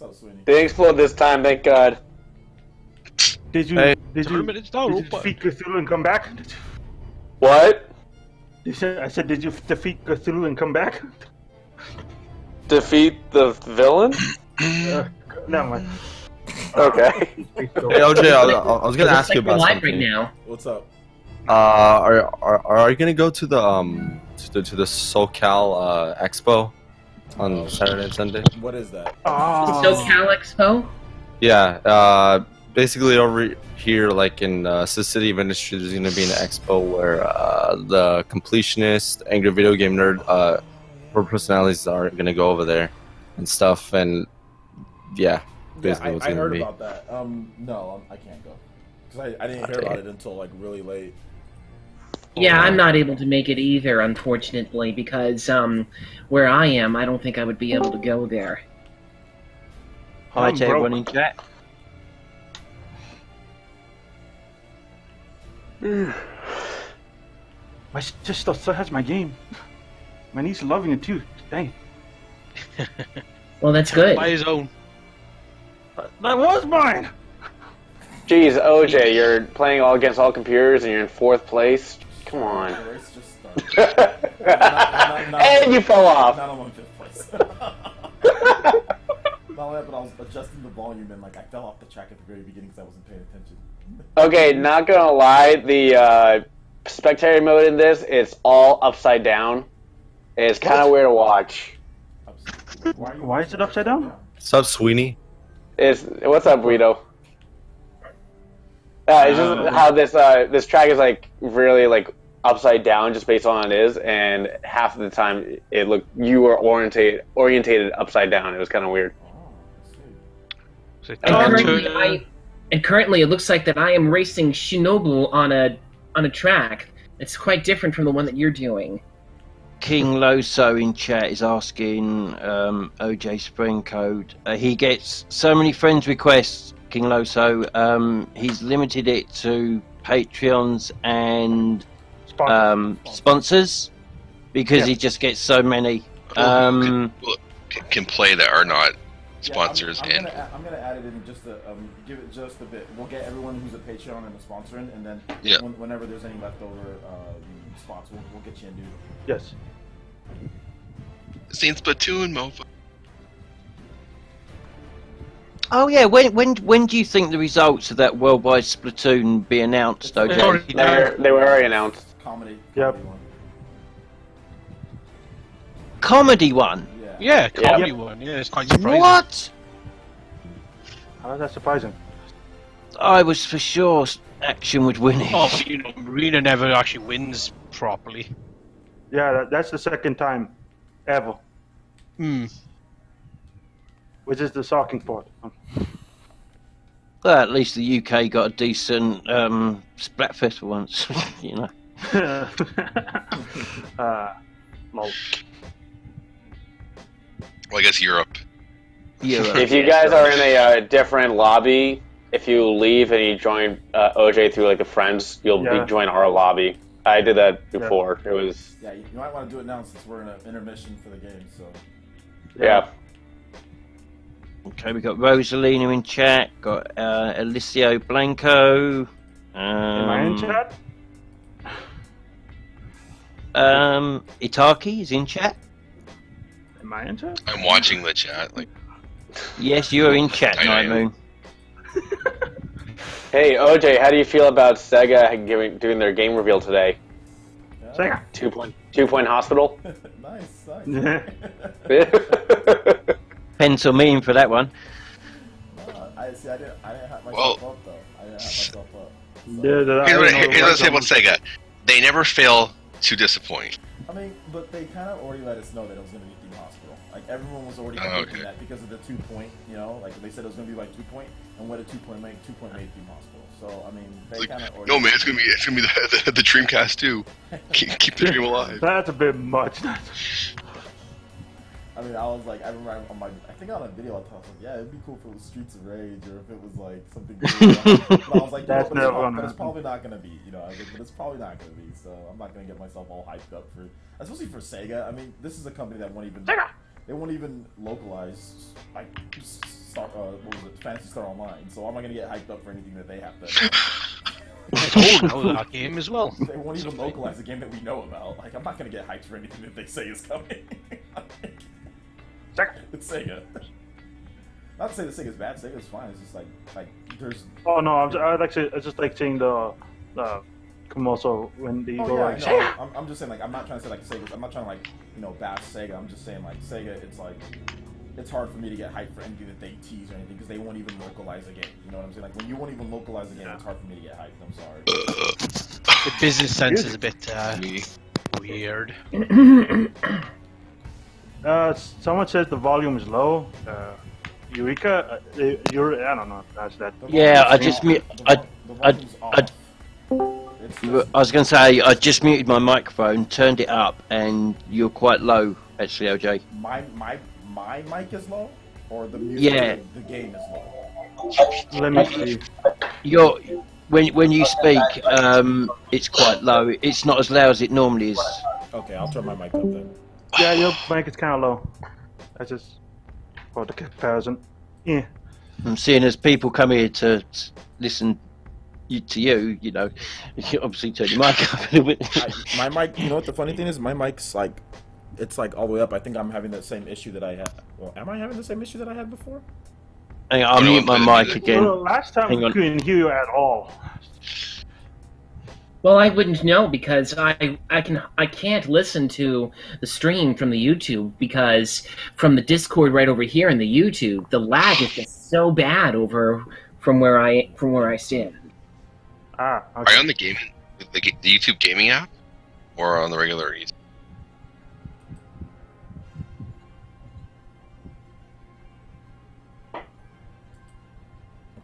up, Sweeney? They explode this time, thank God. Did you defeat Cthulhu and come back? What? I said, did you defeat Cthulhu and come back? Defeat the villain? Never mind. Okay. Hey OJ, I was gonna ask you about something. Right now. What's up? Are you gonna go to the SoCal Expo on Saturday and Sunday? What is that? SoCal Expo? Yeah, basically over here, like in City of Industry, there's gonna be an expo where the completionist, angry video game nerd, personalities are gonna go over there and stuff, and yeah, basically what's I gonna heard be. about that. No, I can't go because I didn't hear about it until like really late. Yeah, I'm not able to make it either, unfortunately, because where I am, I don't think I would be able to go there. Hi to everyone in chat. My sister still has my game. My niece is loving it too. Dang. Well, that's good. By his own. That was mine! Jeez, OJ, you're playing all against all computers and you're in 4th place? Come on. The race just started. And you fell off! Not on 5th place. Not only that, but I was adjusting the volume and like I fell off the track at the very beginning because I wasn't paying attention. Okay, not gonna lie, the spectator mode in this, it's all upside down. It's kind of weird to watch. Why is it upside down? What's up, Sweeney? What's up, Guido? It's just how this track is like really like upside down, just based on what it is, and half of the time you were orientated upside down. It was kind of weird. And currently, it looks like that I am racing Shinobu on a track. It's quite different from the one that you're doing. King Loso in chat is asking OJ Spring Code. He gets so many friends requests, King Loso. He's limited it to Patreons and sponsors because he just gets so many. Can play that are not sponsors. I'm gonna add it in just to give it just a bit. We'll get everyone who's a Patreon and a sponsor in, and then whenever there's any leftover spots, we'll get you in, dude. Yes. Seen Splatoon, mofo. Oh yeah, when do you think the results of that worldwide Splatoon be announced, OJ? They were already announced. Comedy. Yep. Comedy one. Yeah, comedy one. Yeah, it's quite surprising. What? How is that surprising? I was for sure action would win it. Oh, you know, Marina never actually wins properly. Yeah, that's the second time ever. Which is the shocking part. Well, at least the UK got a decent Splatfest for once, you know. Lol. Well, I guess Europe. If you guys are in a different lobby, if you leave and you join OJ through like the friends, you'll join our lobby. I did that before. It was. Yeah, you might want to do it now since we're in an intermission for the game. So. Yeah. Okay, we got Rosalina in chat. Got Alicio Blanco. Am I in chat? Itaki is in chat. Am I in chat? I'm watching the chat. Like. Yes, you are in chat, Night Moon. Hey OJ, how do you feel about Sega doing their game reveal today? Sega. 2-point hospital. Nice. Pencil me in for that one. I didn't have myself up though. I didn't have myself up. So. Here's what I say about Sega. They never fail to disappoint. I mean, but they kind of already let us know that it was going to be Theme Hospital. Like, everyone was already predicting that because of the 2-point, you know? Like, they said it was going to be like 2-point, and what a 2-point made Theme Hospital. So, I mean, they kind of already... No, man, it's going to be the Dreamcast, too. Keep the dream alive. That's a bit much. I mean, I was like, I remember I think on a video I was like, yeah, it'd be cool if it was Streets of Rage, or if it was like something good. But I was like, but it's probably not gonna be, you know. I was like, but it's probably not gonna be. So I'm not gonna get myself all hyped up for, especially for Sega. I mean, this is a company that won't even localize like what was it, Phantasy Star Online. So am I gonna get hyped up for anything that they have to? It's old now, that game as well. They won't even localize a game that we know about. Like, I'm not gonna get hyped for anything that they say is coming. It's Sega. Not to say that Sega's bad. Sega's fine. It's just like there's. Oh no, I just like seeing the commercial when they go like. No, I'm just saying, like, I'm not trying to say like Sega's. I'm not trying to like bash Sega. I'm just saying like Sega. It's like it's hard for me to get hyped for anything that they tease or anything because they won't even localize a game. You know what I'm saying? Like when you won't even localize a game, it's hard for me to get hyped. I'm sorry. The business sense is a bit weird. Someone says the volume is low. Eureka, I don't know. That's that. Yeah, I just I was going to say I just muted my microphone, turned it up, and you're quite low, actually, OJ. My mic is low, or the music, the game is low. Let me see. When you speak, it's quite low. It's not as loud as it normally is. Okay, I'll turn my mic up then. Yeah, your mic is kind of low. I just for the comparison. Yeah. I'm seeing as people come here to listen to you, you obviously turn your mic up a little bit. My mic, you know what the funny thing is? My mic's like, it's like all the way up. I think I'm having that same issue that I had. Well, am I having the same issue that I had before? Hang on, I'll mute my mic again. Well, last time we couldn't hear you at all. Well, I wouldn't know because I can't listen to the stream from the YouTube because from the Discord right over here in the YouTube, the lag is just so bad over from where I stand. Ah, okay. Are you on the YouTube gaming app, or on the regular East?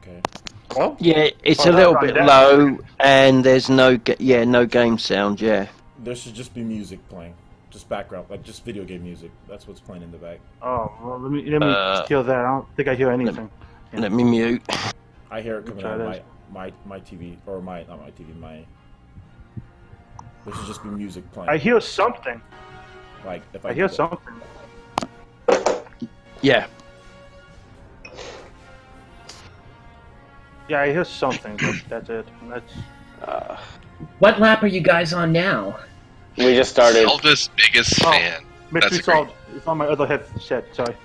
Okay. Well, yeah, it's a little bit low, and there's no game sound. Yeah. There should just be music playing, just background, like just video game music. That's what's playing in the back. Oh, well, let me kill that. I don't think I hear anything. Let me mute. I hear it coming out of my TV, or not my TV, my. There should just be music playing. I hear something. Like if I hear something. Yeah. Yeah, I hear something, but that's it. That's. What lap are you guys on now? We just started. Zelda's biggest fan. Mystery solved. It's on my other headset. Sorry.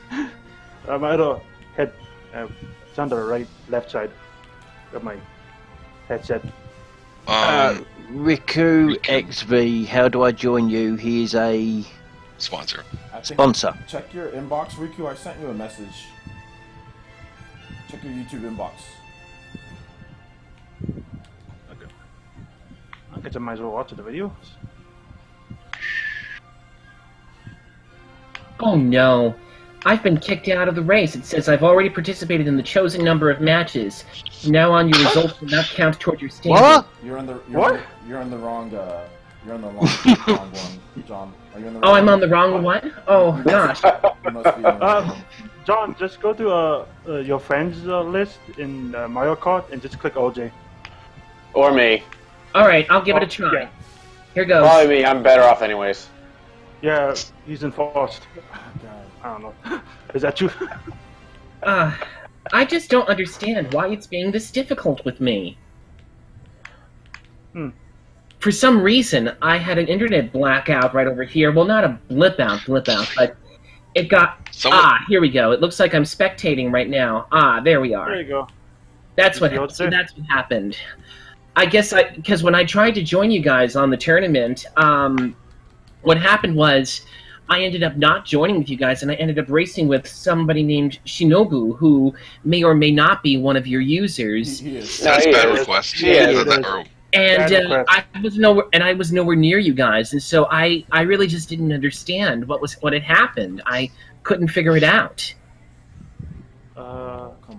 My other head. It's on the left side of my headset. Riku XV, how do I join you? He is a sponsor. Check your inbox, Riku. I sent you a message. Check your YouTube inbox. Okay. I guess I might as well watch the video. Oh no. I've been kicked out of the race. It says I've already participated in the chosen number of matches. From now on, your results will not count toward your standing. What? You're on the wrong wrong one, John. Are you on the wrong I'm on the wrong one? Oh gosh. John, just go to your friends list in Mario Kart and just click OJ. Or me. Alright, I'll give it a try. Yeah. Here goes. Probably me. I'm better off anyways. Yeah, he's in first. I don't know. Is that true? I just don't understand why it's being this difficult with me. For some reason, I had an internet blackout right over here. Well, not a blip out, but it got... here we go. It looks like I'm spectating right now. There we are. There you go. That's what happened. I guess because when I tried to join you guys on the tournament, what happened was I ended up not joining with you guys, and I ended up racing with somebody named Shinobu, who may or may not be one of your users. That's a bad request. And I was nowhere near you guys, and so I really just didn't understand what had happened. I couldn't figure it out.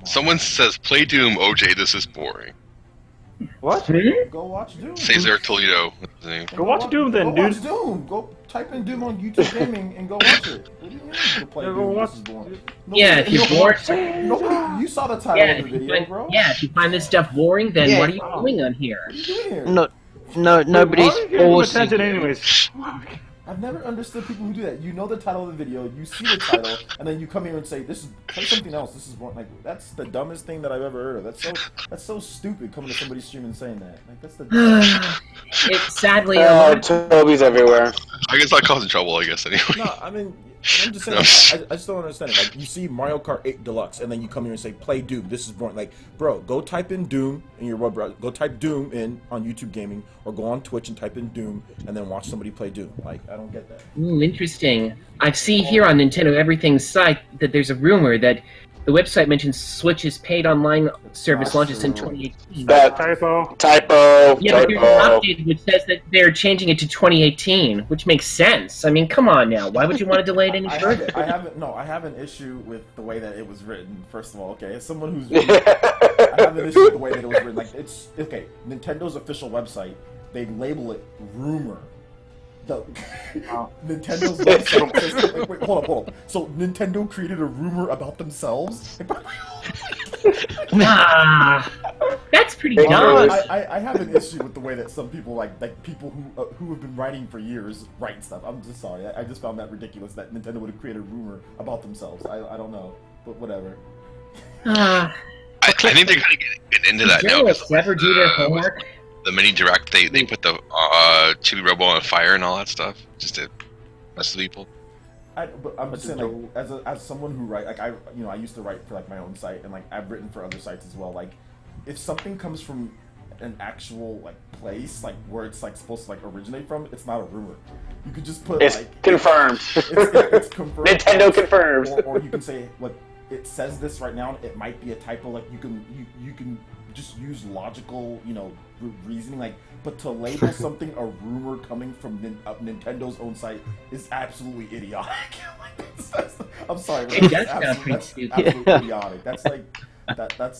Someone says, "Play Doom, OJ. This is boring." What? Go watch Doom. Cesar Toledo. Go watch Doom then, dude. Watch Doom. Go type in Doom on YouTube Gaming and go watch it. What do you mean? Go play Doom. This is boring. If you're bored. You saw the title of the video, bro. Yeah, if you find this stuff boring, then what are you doing on here? No, nobody's forcing. Anyways. I've never understood people who do that. You know the title of the video, you see the title, and then you come here and say, "This is play something else." This is like that's the dumbest thing that I've ever heard of. That's so stupid. Coming to somebody's stream and saying that. Like that's the. It's sadly. Toby's everywhere. I guess that causing trouble. I guess anyway. No, I mean. I'm just saying, I just don't understand it. Like, you see Mario Kart 8 Deluxe, and then you come here and say, play Doom. This is boring. Like, bro, go type in Doom in your web browser. Go type Doom in on YouTube Gaming, or go on Twitch and type in Doom, and then watch somebody play Doom. Like, I don't get that. Ooh, interesting. I see here on Nintendo Everything's site that there's a rumor that the website mentions Switch's paid online service launches in 2018. Typo. Yeah, but there's an update which says that they're changing it to 2018, which makes sense. I mean, come on now. Why would you want to delay it any further? I have an issue with the way that it was written, first of all, okay? As someone who's I have an issue with the way that it was written. Like, it's, okay, Nintendo's official website, they label it rumor. Nintendo's website says, wait, hold up. So Nintendo created a rumor about themselves? Nah, that's pretty dumb. I have an issue with the way that some people, like people who have been writing for years, write stuff. I'm just sorry. I just found that ridiculous that Nintendo would have created a rumor about themselves. I don't know, but whatever. I think they're kind of getting into that now. Never do their homework. The mini direct, they put the Chibi Robo on fire and all that stuff, just to mess with people. But I'm just saying, like, as someone who write, like, I used to write for like my own site, and like I've written for other sites as well. Like, if something comes from an actual like place, like where it's like supposed to like originate from, it's not a rumor. You could just put it's like confirmed. It's confirmed. Nintendo confirms. Or you can say, like, it says this right now. It might be a typo. Like, you can just use logical, reasoning, like, but to label something a rumor coming from Nintendo's own site is absolutely idiotic. I'm sorry, it does sound pretty stupid. Absolutely idiotic. That's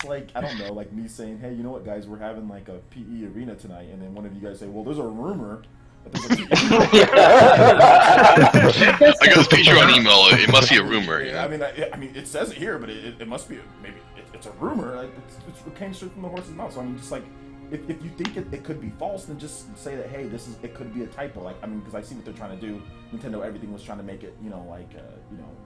like I don't know, like me saying, hey, you know what, guys, we're having like a PE arena tonight, and then one of you guys say, well, there's a rumor. I got this Patreon email. It must be a rumor. Yeah, I mean, it says it here, but it must be maybe it's a rumor. Like, it came straight from the horse's mouth. So I mean, just like if you think it could be false, then just say that, hey, it could be a typo. Like, I mean, because I see what they're trying to do. Nintendo, everything was trying to make it,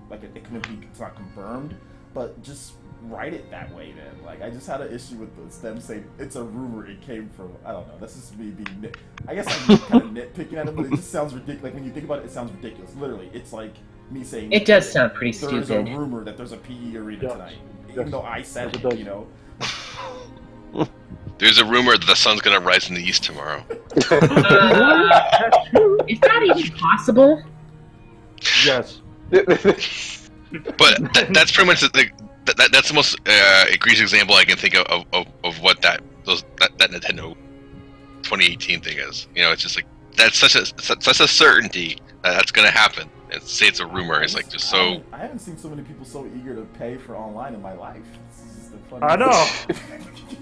like it couldn't be, it's not confirmed, but just write it that way then. Like, I just had an issue with them saying it's a rumor, it came from, I don't know, that's just me being I guess I'm kind of nitpicking at it, but it just sounds ridiculous. Like, when you think about it, it sounds ridiculous. Literally, it's like me saying it does sound pretty stupid. There's a rumor that there's a PE arena tonight, even though I said it, There's a rumor that the sun's gonna rise in the east tomorrow. Is that even possible? Yes. But that's pretty much that's the most egregious example I can think of what that Nintendo 2018 thing is. It's just like that's such a certainty that that's gonna happen. And say it's a rumor, it's like just so. I haven't seen so many people so eager to pay for online in my life. I know.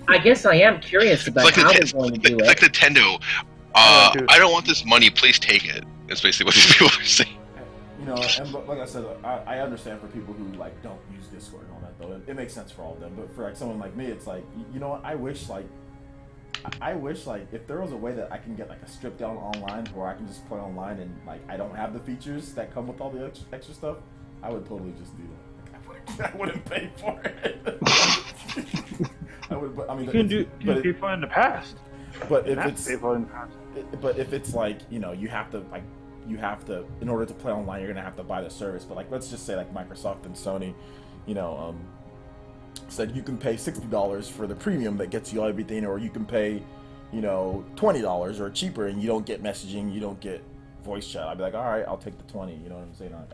I guess I am curious about how they're going to do it. It's like Nintendo. I don't want this money. Please take it. That's basically what these people are saying. And like I said, I understand for people who like don't use Discord and all that though. It makes sense for all of them. But for like someone like me, it's like, I wish if there was a way that I can get like a stripped down online where I can just play online and like I don't have the features that come with all the extra stuff, I would totally just do that. I wouldn't pay for it. You can do FIFA in the past. But if it's like, you have to, in order to play online, you're gonna have to buy the service. But like, let's just say like Microsoft and Sony, said you can pay $60 for the premium that gets you everything, or you can pay, $20 or cheaper, and you don't get messaging, you don't get voice chat. I'd be like, all right, I'll take the 20. You know what I'm saying? Like,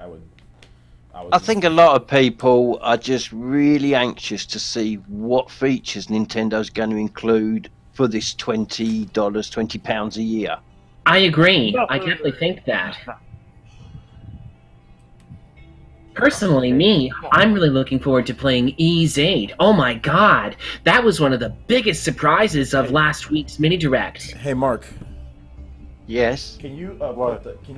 I think a lot of people are just really anxious to see what features Nintendo's going to include for this $20, £20 a year. I agree. I definitely think that. Personally, I'm really looking forward to playing Ys 8. Oh my god, that was one of the biggest surprises of last week's mini direct. Hey, Mark. Yes. Can you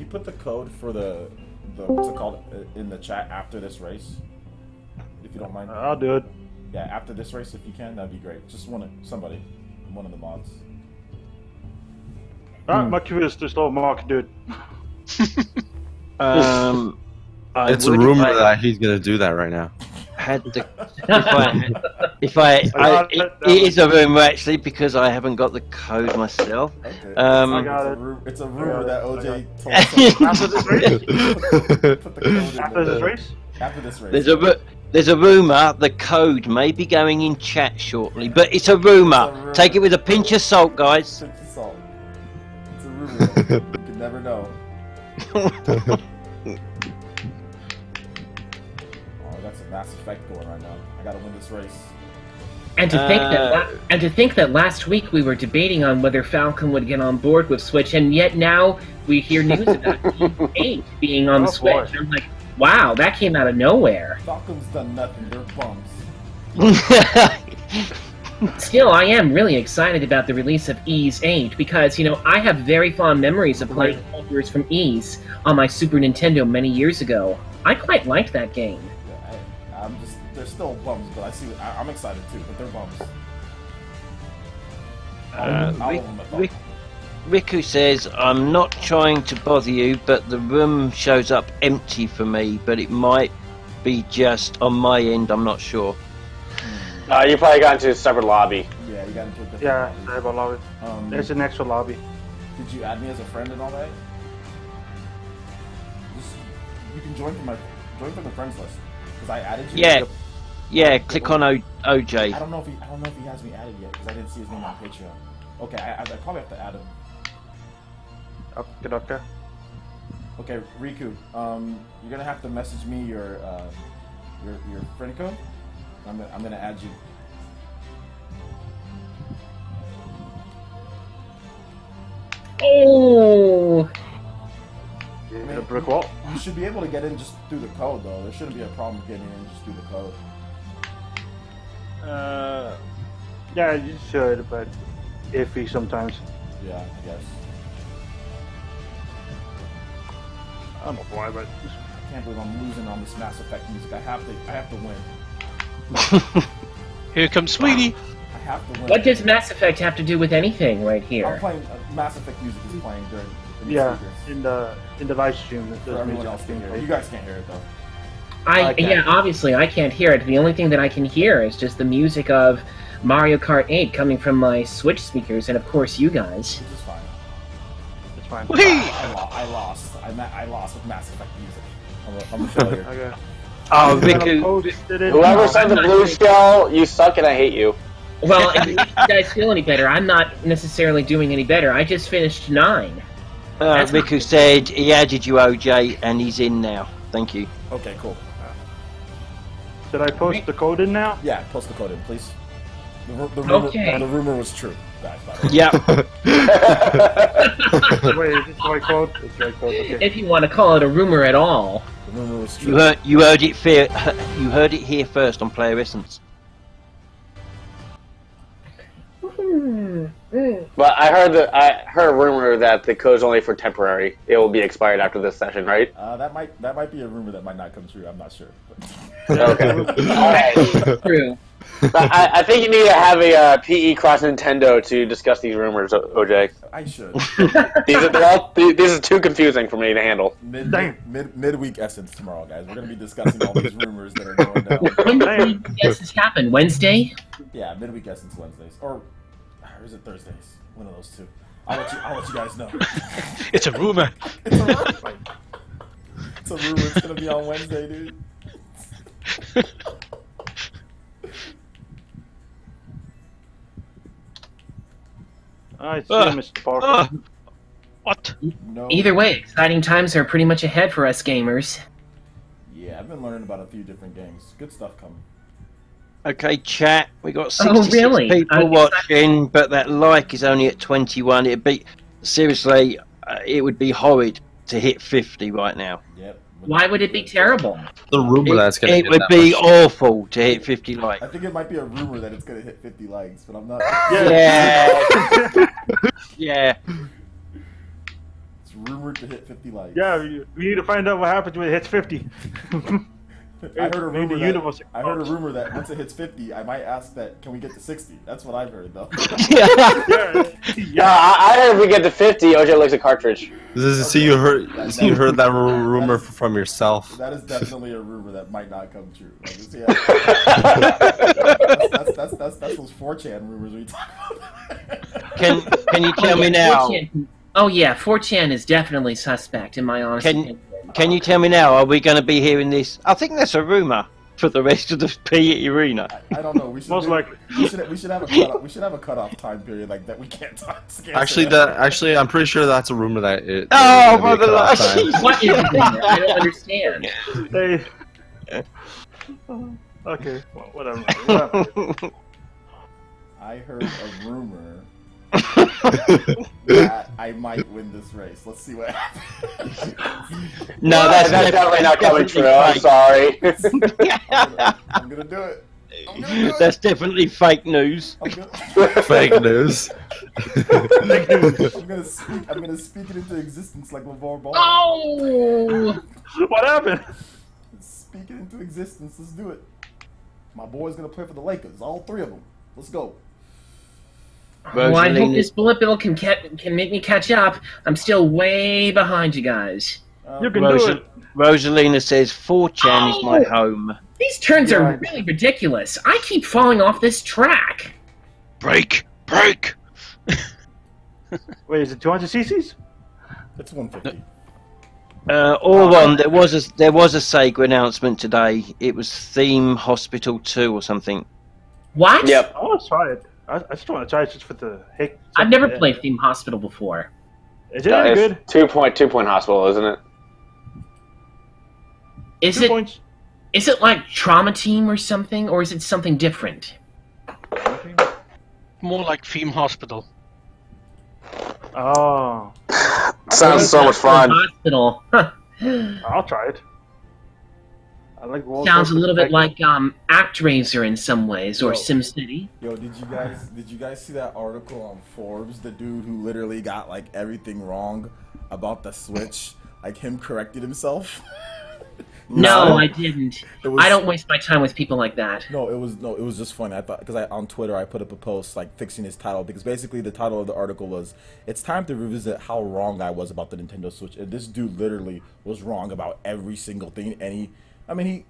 put the code for the what's it called in the chat after this race, if you don't mind? I'll do it. Yeah, after this race, if you can, that'd be great. Just one of the mods. My queue is to start Mark, dude. It's a rumor that he's gonna do that right now. It is a rumor actually because I haven't got the code myself. Okay. I got it. It's a rumor that OJ told After this race? Put the code in After there. this race? After this race. There's a rumor the code may be going in chat shortly, but it's a rumor. Take it with a pinch of salt, guys. Pinch of salt. It's a rumor. You can never know. Oh, that's a Mass Effect going right now. I gotta win this race. And to think that last week we were debating on whether Falcon would get on board with Switch, and yet now we hear news about Eve 8 being on the Switch. I'm like, wow, that came out of nowhere. Falcon's done nothing. They're bums. Still, I am really excited about the release of Ys 8 because, you know, I have very fond memories of playing characters from Ys on my Super Nintendo many years ago. I quite liked that game. Yeah, they're still bums, but I'm excited too, but they're bums. Riku says, I'm not trying to bother you, but the room shows up empty for me, but it might be just on my end, I'm not sure. You probably got into a separate lobby. Yeah, you got into a different lobby. Separate lobby. There's an extra lobby. Did you add me as a friend and all that? You can join from the friends list. Because I added you. Yeah, click on OJ. I don't know if he has me added yet, because I didn't see his name on Patreon. Okay, I probably have to add him. Okay. Okay, Riku, you're gonna have to message me your friend code. I'm gonna add you. Oh! A brick wall. You should be able to get in just through the code, though. There shouldn't be a problem getting in just through the code. Yeah, you should, but iffy sometimes. Yeah, I guess. I don't know why, but I can't believe I'm losing on this Mass Effect music. I have to win. Here comes Sweetie. I have to win. What does Mass Effect have to do with anything right here? I'm playing Mass Effect music is playing during the speakers. in the live stream. For everyone else can hear it. You guys can't hear it though. Yeah, obviously I can't hear it. The only thing that I can hear is just the music of Mario Kart 8 coming from my Switch speakers, and of course you guys. Which is fine. It's fine. I lost. I lost with Mass Effect music. I'm a failure. Okay. Oh, Riku. Whoever sent the blue shell, you suck and I hate you. Well, if you guys feel any better, I'm not necessarily doing any better. I just finished 9. Riku said he added you, OJ, and he's in now. Thank you. Okay, cool. Should I post the code in now? Yeah, post the code in, please. The rumor was true, guys. By the way. Yeah. Wait, is this the right code? It's the right code. Okay. If you want to call it a rumor at all. The rumor was true. You heard it here first on PlayerEssence. But I heard a rumor that the code's only for temporary. It will be expired after this session, right? That might be a rumor that might not come true. I'm not sure. Okay. Alright. True. But I think you need to have a PE cross Nintendo to discuss these rumors, OJ. I should. These are too confusing for me to handle. Midweek Essence tomorrow, guys. We're gonna be discussing all these rumors that are going down. When did Midweek Essence happen? Wednesday? Yeah, Midweek Essence Wednesdays, or is it Thursdays? One of those two. I'll let you guys know. It's a rumor. It's a rumor. It's a rumor. It's gonna be on Wednesday, dude. I see, Mr. Parker. What? No. Either way, exciting times are pretty much ahead for us gamers. Yeah, I've been learning about a few different games. Good stuff coming. Okay, chat. We got 66 people watching, but that like is only at 21. It'd be seriously, it would be horrid to hit 50 right now. Yep. Why would it be terrible? The rumor that's gonna. It would be awful to hit 50 likes. I think it might be a rumor that it's gonna hit 50 likes, but I'm not. Yeah. Yeah. It's rumored to hit 50 likes. Yeah, we need to find out what happens when it hits 50. I heard a rumor that once it hits 50, I might ask that, can we get to 60? That's what I've heard, though. Yeah, I heard if we get to 50, OJ looks a cartridge. So you heard that rumor from yourself. That is definitely a rumor that might not come true. Like, that's those 4chan rumors we talk about. Can you tell me now? 4chan. Oh yeah, 4chan is definitely suspect in my honest opinion. Can you tell me now? Are we going to be hearing this? I think that's a rumor for the rest of the PE arena. I don't know. We should Most likely. We should have a cutoff. We should have a cutoff time period like that. We can't talk. Actually, I'm pretty sure that's a rumor that it. Oh, my God! What is it? I don't understand. Hey. Okay, well, whatever. I heard a rumor that I might win this race. Let's see what happens. No, that's definitely not coming true. I'm sorry. I'm gonna do it. That's definitely fake news. Fake news. I'm gonna speak it into existence like LeVar Ball. Oh! What happened? Speak it into existence. Let's do it. My boy's gonna play for the Lakers. All 3 of them. Let's go. Well, I hope this bullet bill can make me catch up. I'm still way behind you guys. You can do it. Rosalina says 4chan is my home. These turns are really ridiculous. I keep falling off this track. Break! Wait, is it 200 cc's? It's 150. Orwon, there was a Sega announcement today. It was Theme Hospital 2 or something. What? Yep. I want to try it. I just want to try it just for the heck. I've never played Theme Hospital before. Is it any good? 2-point hospital, isn't it? Is 2 it? points. Is it like Trauma Team or something, or is it something different? More like Theme Hospital. Oh. Sounds so much fun. Hospital. Huh. I'll try it. I like Sounds a little bit like ActRaiser in some ways, or SimCity. Yo, did you guys see that article on Forbes? The dude who literally got like everything wrong about the Switch, like him corrected himself. No, I didn't. I don't waste my time with people like that. No, it was just funny. I thought because on Twitter I put up a post like fixing his title because basically the title of the article was "It's time to revisit how wrong I was about the Nintendo Switch." And this dude literally was wrong about every single thing, and he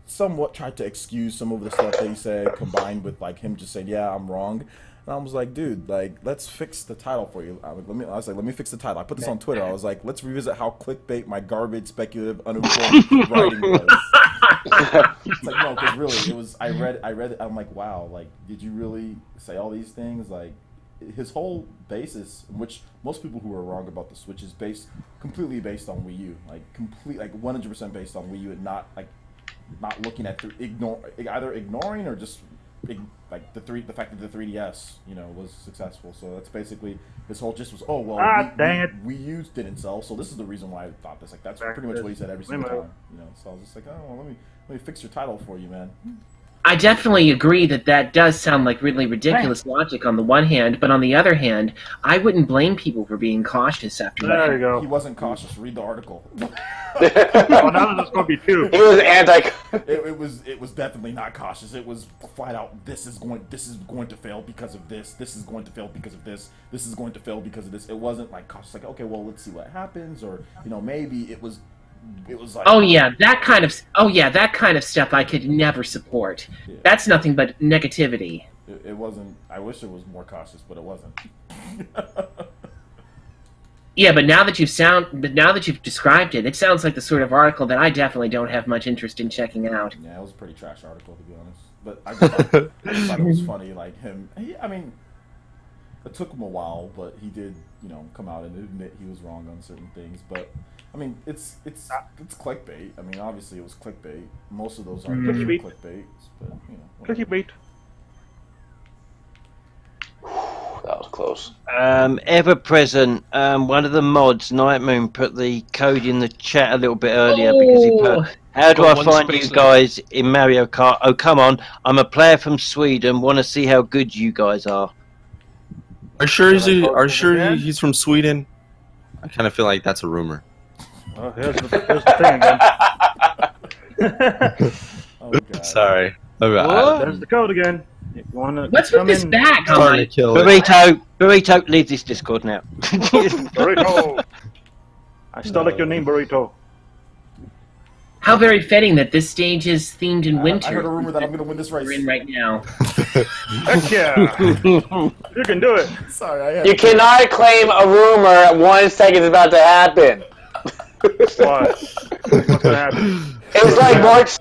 somewhat tried to excuse some of the stuff that he said, combined with like him just saying, "Yeah, I'm wrong." And I was like, dude, like, let's fix the title for you. I was like, let me fix the title. I put this on Twitter. I was like, let's revisit how clickbait my garbage, speculative, uninformed writing was. It's like, no, because really, it was. I read it. I'm like, wow, like, did you really say all these things? Like, his whole basis, which most people who are wrong about the Switch is completely based on Wii U, like 100% based on Wii U, and not looking at either ignoring or just like the fact that the 3DS was successful. So that's basically this whole gist was, oh well, dang it, Wii U didn't sell, so this is the reason why I thought this. Like that's pretty much what he said every single time. So I was just like, oh well, let me fix your title for you, man. I definitely agree that does sound like really ridiculous logic on the one hand, but on the other hand, I wouldn't blame people for being cautious after that. There you go. He wasn't cautious. Read the article. Oh, now there's going to be 2. He was anti. It was definitely not cautious. It was flat out. This is going to fail because of this. This is going to fail because of this. This is going to fail because of this. It wasn't like cautious. Like, okay, well, let's see what happens, or maybe it was like, that kind of stuff I could never support. Yeah. That's nothing but negativity. It wasn't. I wish it was more cautious, but it wasn't. Yeah, but now that you've described it, it sounds like the sort of article that I definitely don't have much interest in checking out. Yeah, it was a pretty trash article, to be honest. But I just thought it was funny, like him. I mean, it took him a while, but he did, come out and admit he was wrong on certain things. But I mean, it's clickbait. I mean, obviously it was clickbait. Most of those articles are clickbait, but clickbait. That was close. Ever present. One of the mods, Nightmoon, put the code in the chat a little bit earlier because he put, "How do I find you guys in Mario Kart? Oh, come on! I'm a player from Sweden. Want to see how good you guys are." Are you sure he's from Sweden? I kind of feel like that's a rumor. Oh, here's the thing again. Sorry. There's the code again. If you wanna What's with this bag? Burrito, leave this Discord now. Burrito. I still like your name, Burrito. How very fitting that this stage is themed in winter. I heard a rumor that I'm going to win this race. We're in right now. Heck yeah! You can do it. Sorry, you cannot claim a rumor 1 second is about to happen. What? What's gonna happen? It's like March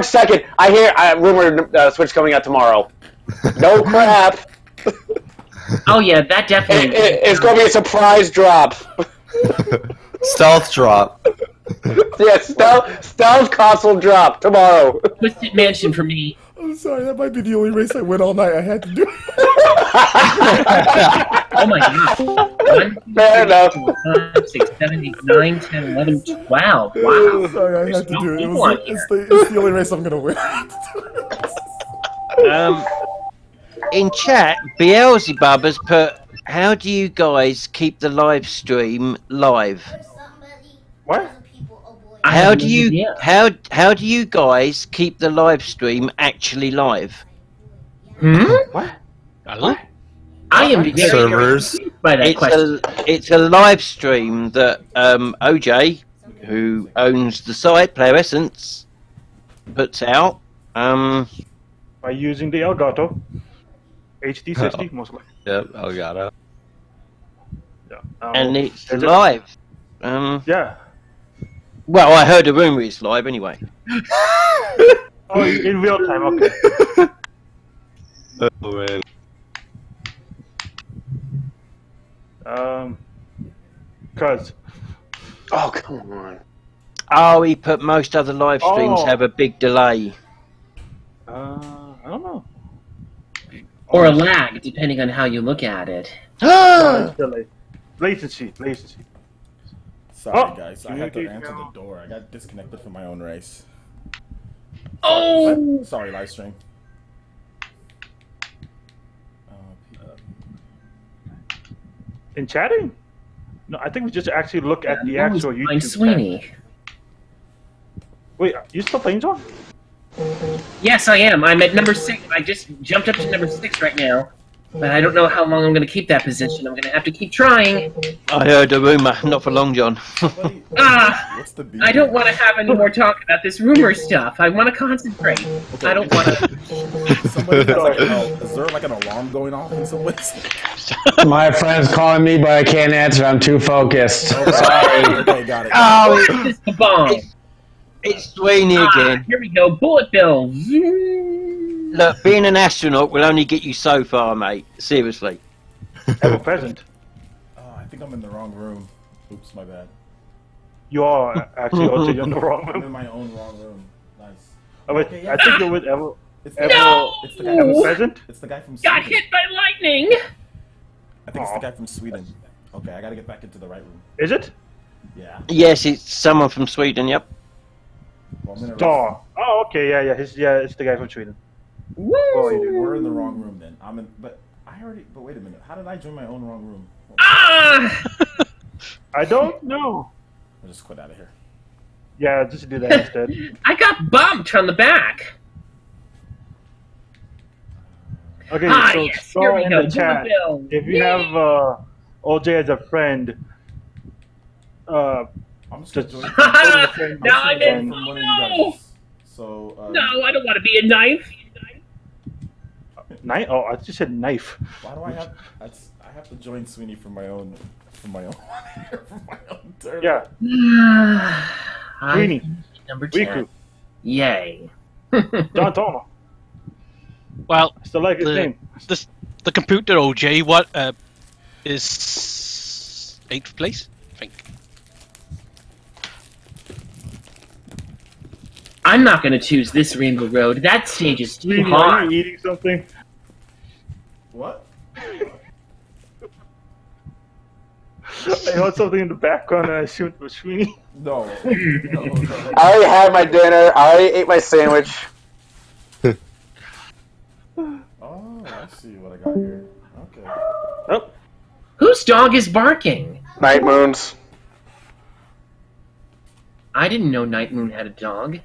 2nd. I hear a rumor Switch coming out tomorrow. No crap. Oh yeah, that definitely. It's going to be a surprise drop. Stealth drop. Yeah, stealth console drop tomorrow. Twisted Mansion for me. I'm sorry, that might be the only race I win all night. I had to do it. Oh my god. Fair enough. 5, 6, 7, 8, 9, 10, 11, 12. Wow. Sorry, I had to do it. It's the only race I'm gonna win. In chat, Beelzebub has put, how do you guys keep the live stream live? What? How do you guys keep the live stream actually live? What? Hello? I am very servers by that question. It's a live stream that OJ, who owns the site PlayerEssence, puts out. By using the Elgato HD60 mostly. Yep, Elgato. Yeah. And it's live. Yeah. Well, I heard a rumor it's live anyway. Oh, in real time, okay. Oh man. Cuz. Oh, come on. Oh, he put most other live streams have a big delay. I don't know. Or a lag, depending on how you look at it. Delay. Latency. Sorry, guys. I had to answer the door. I got disconnected from my own race. Oh! Sorry, live stream. In chatting? No, I think we just actually look at the actual YouTube. I'm Sweeney. Chat. Wait, you still playing, John? Yes, I am. I'm at number 6. I just jumped up to number 6 right now. But I don't know how long I'm going to keep that position. I'm going to have to keep trying. I heard a rumor, not for long, John. I don't want to have any more talk about this rumor stuff. I want to concentrate. Okay. I don't want to... Somebody has is there like an alarm going off in some ways? My friend's calling me, but I can't answer. I'm too focused. Sorry. Okay, got it. Oh, it's the bomb. It's Sweeney again. Here we go. Bullet bill. Look, being an astronaut will only get you so far, mate. Seriously. Ever present. Oh, I think I'm in the wrong room. Oops, my bad. You are actually also in the wrong room. I'm in my own wrong room. Nice. Oh, wait, Okay, I think you're with Ever. It's the guy from present. It's the guy from Sweden. Got hit by lightning. I think it's the guy from Sweden. Okay, I gotta get back into the right room. Is it? Yeah. Yes, it's someone from Sweden. Yep. Well, oh, okay, yeah, it's the guy from Sweden. Woo! We're in the wrong room then. But wait a minute. How did I join my own wrong room? I don't know. I'll just quit out of here. Yeah, just do that instead. I got bumped from the back. Okay, so yes, here we in go. the chat, if you have OJ as a friend, I'm just gonna join. Now I'm in. From one of you guys. So. No, I don't want to be a knife. Knife? Oh, I just said knife. Why do I have? I have to join Sweeney from my own. From my own turn. Yeah. Sweeney. Number 10. Riku. Yay. John Tono. Well, still like his name. The computer OJ, what is 8th place, I think. I'm not going to choose this Rainbow Road. That stage is too Sweeney, hard. are you eating something? What? I heard something in the background and I assumed it was Sweeney. No. I already had my dinner. I already ate my sandwich. Oh, I see what I got here. Okay. Oh. Whose dog is barking? Night Moon's. I didn't know Night Moon had a dog.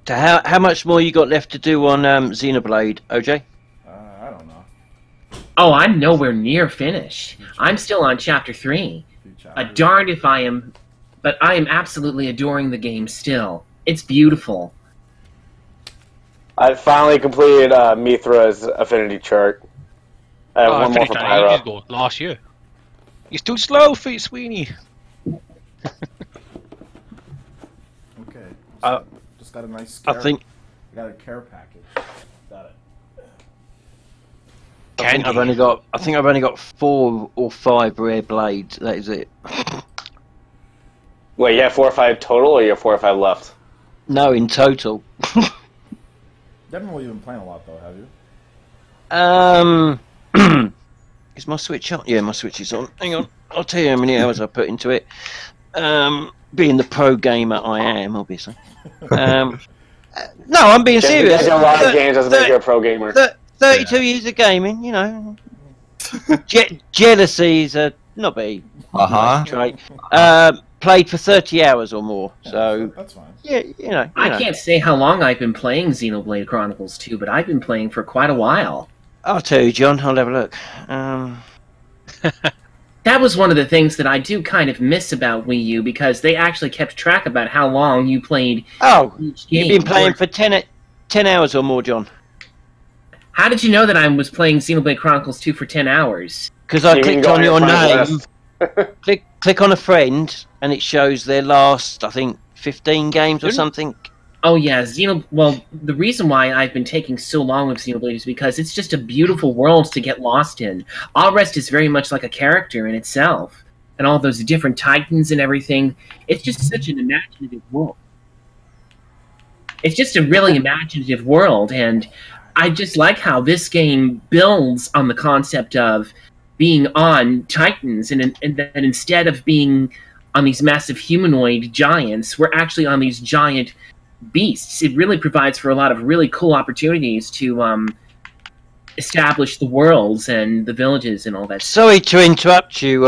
So how much more you got left to do on Xenoblade, OJ? I don't know. Oh, I'm nowhere near finished. I'm still on chapter 3. Darned if I am, but I am absolutely adoring the game still. It's beautiful. I finally completed Mithra's affinity chart. I have one more for Pyro. Last year. You're too slow, Sweeney. Okay. Just got a nice care. I got a care package. Got it. I think I've only got 4 or 5 rare blades. That is it. Wait, you have 4 or 5 total, or you have 4 or 5 left? No, in total. You haven't really been playing a lot, though, have you? Is my Switch on? Yeah, my Switch is on. Hang on, I'll tell you how many hours I put into it. Being the pro gamer I am, obviously. No, I'm being serious. You a lot of games doesn't make you a pro gamer. 32 years of gaming, you know. Jealousy is a not be trait. Played for 30 hours or more, so that's fine. Yeah, you know. I can't say how long I've been playing Xenoblade Chronicles 2, but I've been playing for quite a while. I'll tell you, John. I'll have a look. That was one of the things that I do kind of miss about Wii U, because they actually kept track about how long you played each game. You've been playing for 10 hours or more, John. How did you know that I was playing Xenoblade Chronicles 2 for 10 hours? Because I clicked on your name, click on a friend, and it shows their last, I think, 15 games or something. Oh yeah, well, the reason why I've been taking so long with Xenoblade is because it's just a beautiful world to get lost in. All Rest is very much like a character in itself, and all those different titans and everything. It's just such an imaginative world. It's just a really imaginative world, and I just like how this game builds on the concept of being on titans, and that instead of being on these massive humanoid giants, we're actually on these giant beasts. It really provides for a lot of really cool opportunities to establish the worlds and the villages and all that. Sorry to interrupt you,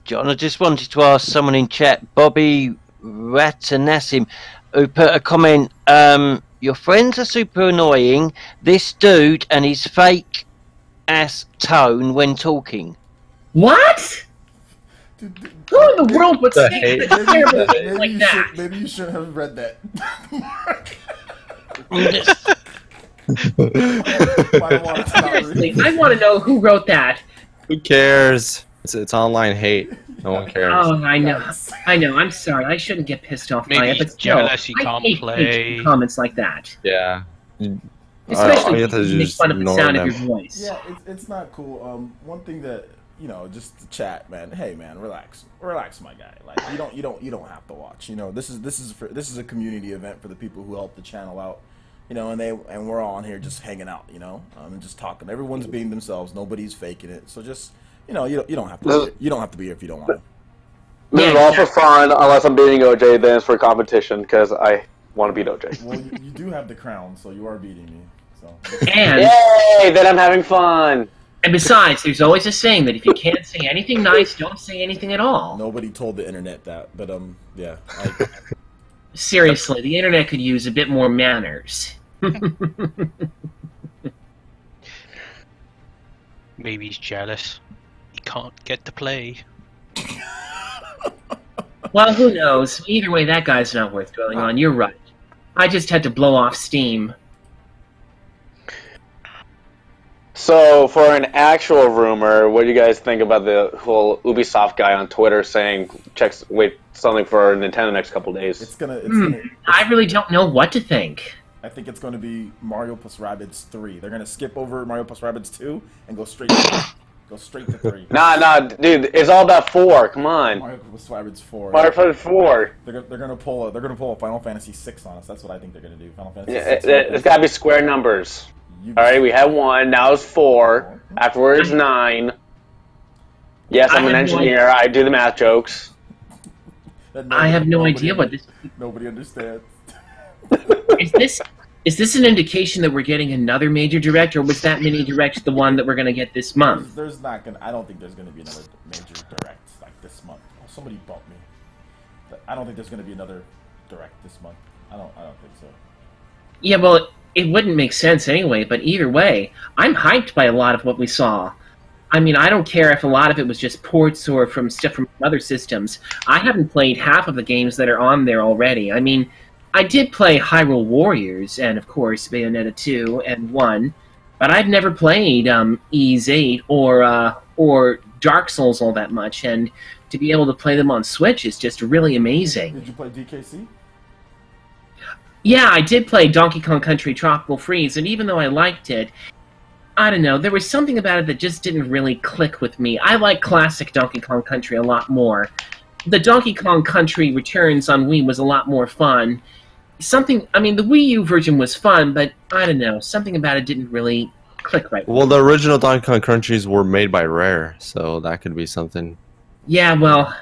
John. I just wanted to ask someone in chat, Bobby Ratanassim, who put a comment, your friends are super annoying. This dude and his fake ass tone when talking. What? Who in the world would say a terrible thing like that? Maybe you shouldn't have read that. Seriously, I want to know who wrote that. Who cares? It's online hate. No one cares. Oh, I know. I'm sorry. I shouldn't get pissed off by it, but still, I hate comments like that. Yeah. Especially if you make fun of the sound of your voice. Yeah, it's not cool. One thing that, you know, just to chat, man. Hey, man, relax, my guy. Like you don't have to watch. You know, this is a community event for the people who help the channel out. You know, and we're all on here just hanging out. You know, and just talking. Everyone's being themselves. Nobody's faking it. So just, you know, you don't have to. You don't have to be here if you don't want to. This is all for fun, unless I'm beating OJ. Then it's for competition because I want to beat OJ. Well, you do have the crown, so you are beating me. So. And yay! Then I'm having fun. And besides, there's always a saying that if you can't say anything nice, don't say anything at all. Nobody told the internet that, but yeah. Seriously, the internet could use a bit more manners. Maybe he's jealous. He can't get to play. Well, who knows? Either way, that guy's not worth dwelling on. You're right. I just had to blow off steam. So, for an actual rumor, what do you guys think about the whole Ubisoft guy on Twitter saying, wait something for Nintendo next couple days? I really don't know what to think. I think it's going to be Mario plus Rabbids 3. They're going to skip over Mario plus Rabbids 2 and go straight to 3. Nah, dude, it's all about 4. Come on. Mario plus Rabbids 4. Mario plus 4. They're going to pull a Final Fantasy 6 on us. That's what I think they're going to do. Final Fantasy 6. It's got to be square numbers. Alright, we have 1, now it's 4, afterwards 9. Yes, I'm an engineer, I do the math jokes. I have no idea what this... Nobody understands. Is this an indication that we're getting another major direct, or was that mini direct the one that we're going to get this month? I don't think there's going to be another major direct like this month. Oh, somebody bumped me. I don't think there's going to be another direct this month. I don't think so. Yeah, well, it wouldn't make sense anyway, but either way, I'm hyped by a lot of what we saw. I mean, I don't care if a lot of it was just ports or from stuff from other systems. I haven't played half of the games that are on there already. I mean, I did play Hyrule Warriors, and of course Bayonetta 2 and 1, but I've never played Ys 8 or Dark Souls all that much, and to be able to play them on Switch is just really amazing. Did you play DKC? Yeah, I did play Donkey Kong Country Tropical Freeze, and even though I liked it, I don't know, there was something about it that just didn't really click with me. I like classic Donkey Kong Country a lot more. The Donkey Kong Country Returns on Wii was a lot more fun. I mean, the Wii U version was fun, but I don't know, something about it didn't really click right. Well, the original Donkey Kong Countries were made by Rare, so that could be something. Yeah, well,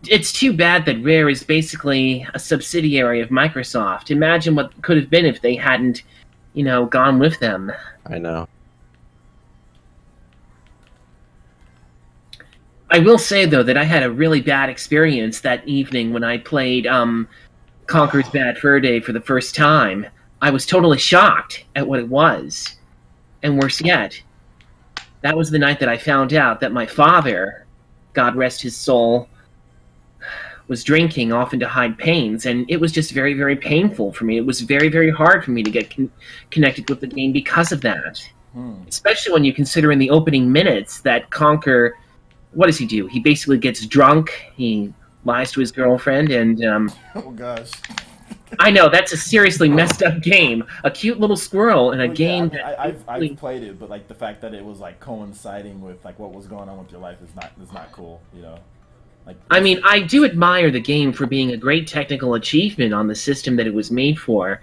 it's too bad that Rare is basically a subsidiary of Microsoft. Imagine what could have been if they hadn't, you know, gone with them. I know. I will say, though, that I had a really bad experience that evening when I played Conker's Bad Fur Day for the first time. I was totally shocked at what it was. And worse yet, that was the night that I found out that my father, God rest his soul, was drinking, often to hide pains, and it was just very, very painful for me. It was very, very hard for me to get connected with the game because of that. Especially when you consider in the opening minutes that Conker... What does he do? He basically gets drunk, he lies to his girlfriend, and... oh, gosh. I know, that's a seriously messed up game. A cute little squirrel in a game... Yeah, I mean, I've played it, but like the fact that it was like coinciding with like what was going on with your life is not cool, you know? Like, I mean, I do admire the game for being a great technical achievement on the system that it was made for,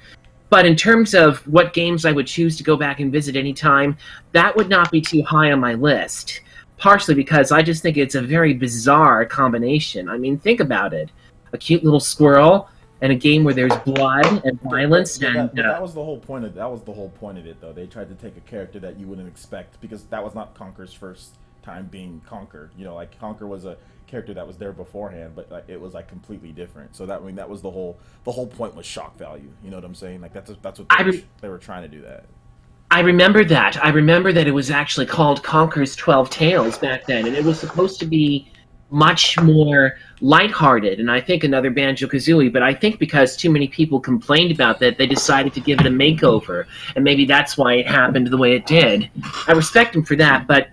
but in terms of what games I would choose to go back and visit anytime, that would not be too high on my list. Partially because I just think it's a very bizarre combination. I mean, think about it. A cute little squirrel and a game where there's blood and violence. That was the whole point of it, though. They tried to take a character that you wouldn't expect, because that was not Conker's first time being Conker. You know, like Conker was a character that was there beforehand, but like, it was like completely different. So that, I mean, that was the whole point was shock value. You know what I'm saying? Like that's what they were trying to do that. I remember that. I remember that it was actually called Conker's 12 Tales back then, and it was supposed to be much more lighthearted, and I think another Banjo-Kazooie, but I think because too many people complained about that, they decided to give it a makeover, and maybe that's why it happened the way it did. I respect them for that, but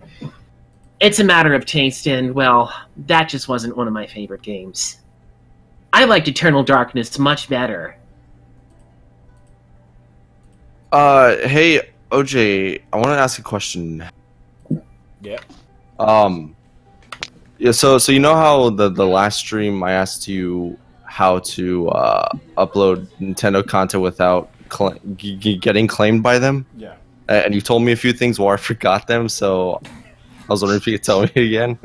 it's a matter of taste, and, well, that just wasn't one of my favorite games. I liked Eternal Darkness much better. Hey, OJ, I want to ask a question. Yeah. Yeah. So you know how the last stream I asked you how to upload Nintendo content without getting claimed by them? Yeah. And you told me a few things where I forgot them, so I was wondering if you could tell me again.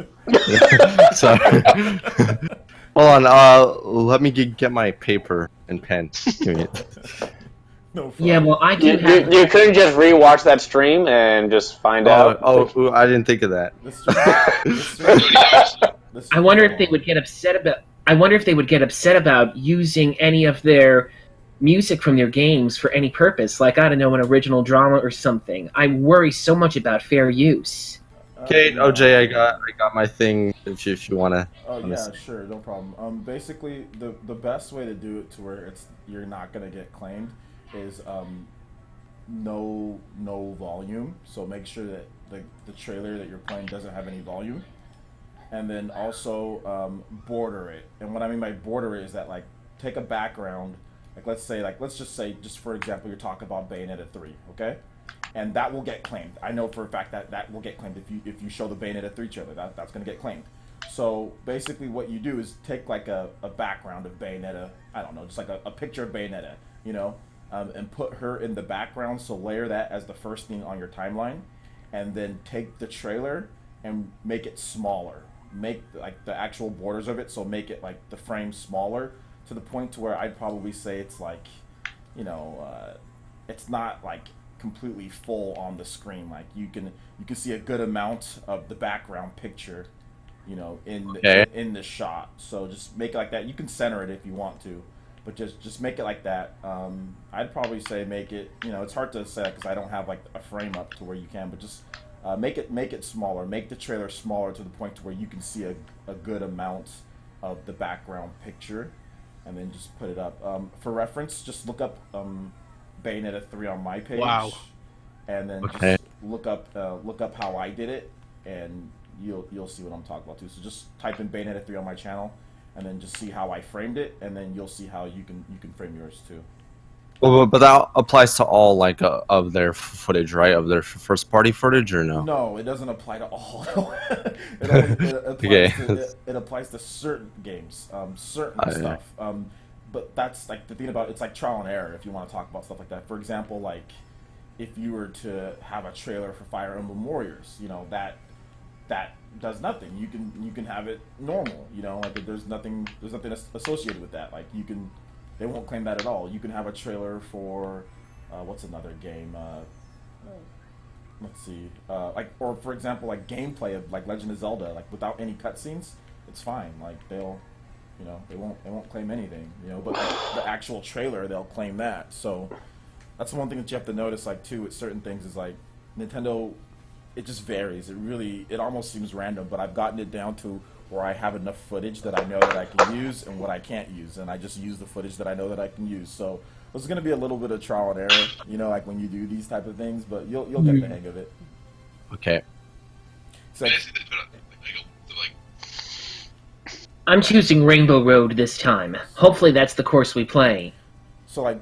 Sorry. Hold on. Let me get my paper and pen. Give me it. No, yeah, well, I do you couldn't just rewatch that stream and just find out. Oh, I didn't think of that. I wonder if they would get upset about. I wonder if they would get upset about using any of their music from their games for any purpose, like I don't know, an original drama or something. I worry so much about fair use. Okay, OJ, I got my thing. If you wanna. Oh yeah, sure, no problem. Basically, the best way to do it to where you're not gonna get claimed is no volume. So make sure that the trailer that you're playing doesn't have any volume, and then also border it. And what I mean by border it is that, like, take a background, like let's just say for example you're talking about Bayonetta 3, okay? And that will get claimed. I know for a fact that will get claimed if you show the Bayonetta 3 trailer. That's gonna get claimed. So basically what you do is take like a background of Bayonetta, I don't know, just like a picture of Bayonetta, you know, and put her in the background. So layer that as the first thing on your timeline, and then take the trailer and make it smaller. Make like the actual borders of it, so make it like the frame smaller to the point to where I'd probably say it's like, you know, it's not like completely full on the screen. Like you can see a good amount of the background picture, you know, in the shot. So just make it like that. You can center it if you want to, but just make it like that. I'd probably say make it, you know, it's hard to say because I don't have like a frame up to where you can, but just make it smaller. Make the trailer smaller to the point to where you can see a good amount of the background picture, and then just put it up. For reference, just look up Bayonetta 3 on my page. Wow. And then just look up how I did it, and you'll see what I'm talking about too. So just type in Bayonetta 3 on my channel, and then just see how I framed it, and then you'll see how you can frame yours too. Well, but that applies to all like of their footage, right? Of their first party footage, or no? No, it doesn't apply to all. It applies to certain games, certain stuff. But that's like the thing about it's like trial and error if you want to talk about stuff like that. For example, like if you were to have a trailer for Fire Emblem Warriors, you know, that does nothing. You can have it normal, you know, like there's nothing associated with that. Like they won't claim that at all. You can have a trailer for what's another game? Let's see, or for example, like gameplay of like Legend of Zelda, like without any cutscenes, it's fine. Like they won't claim anything, you know. But like, the actual trailer, they'll claim that. So that's the one thing that you have to notice, like too, with certain things is like Nintendo, it just varies. It almost seems random, but I've gotten it down to where I have enough footage that I know that I can use and what I can't use, and I just use the footage that I know that I can use. So there's going to be a little bit of trial and error, you know, like when you do these type of things, but you'll get the hang of it. Okay. So, I'm choosing Rainbow Road this time. Hopefully that's the course we play. So like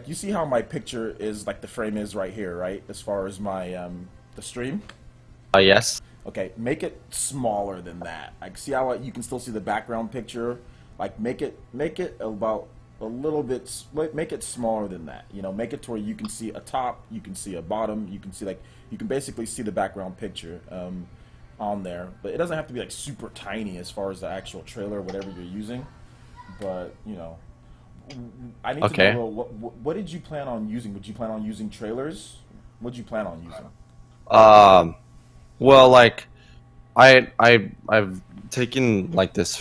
you see how my picture is, like the frame is right here, right? As far as my the stream. Yes. Okay, make it smaller than that. Like see how you can still see the background picture. Like make it about a little bit. Make it smaller than that. You know, make it to where you can see a top, you can see a bottom, you can see you can basically see the background picture. On there, but it doesn't have to be like super tiny as far as the actual trailer, whatever you're using. But you know, I need to know what did you plan on using? Would you plan on using trailers? What did you plan on using? Well, like I've taken like this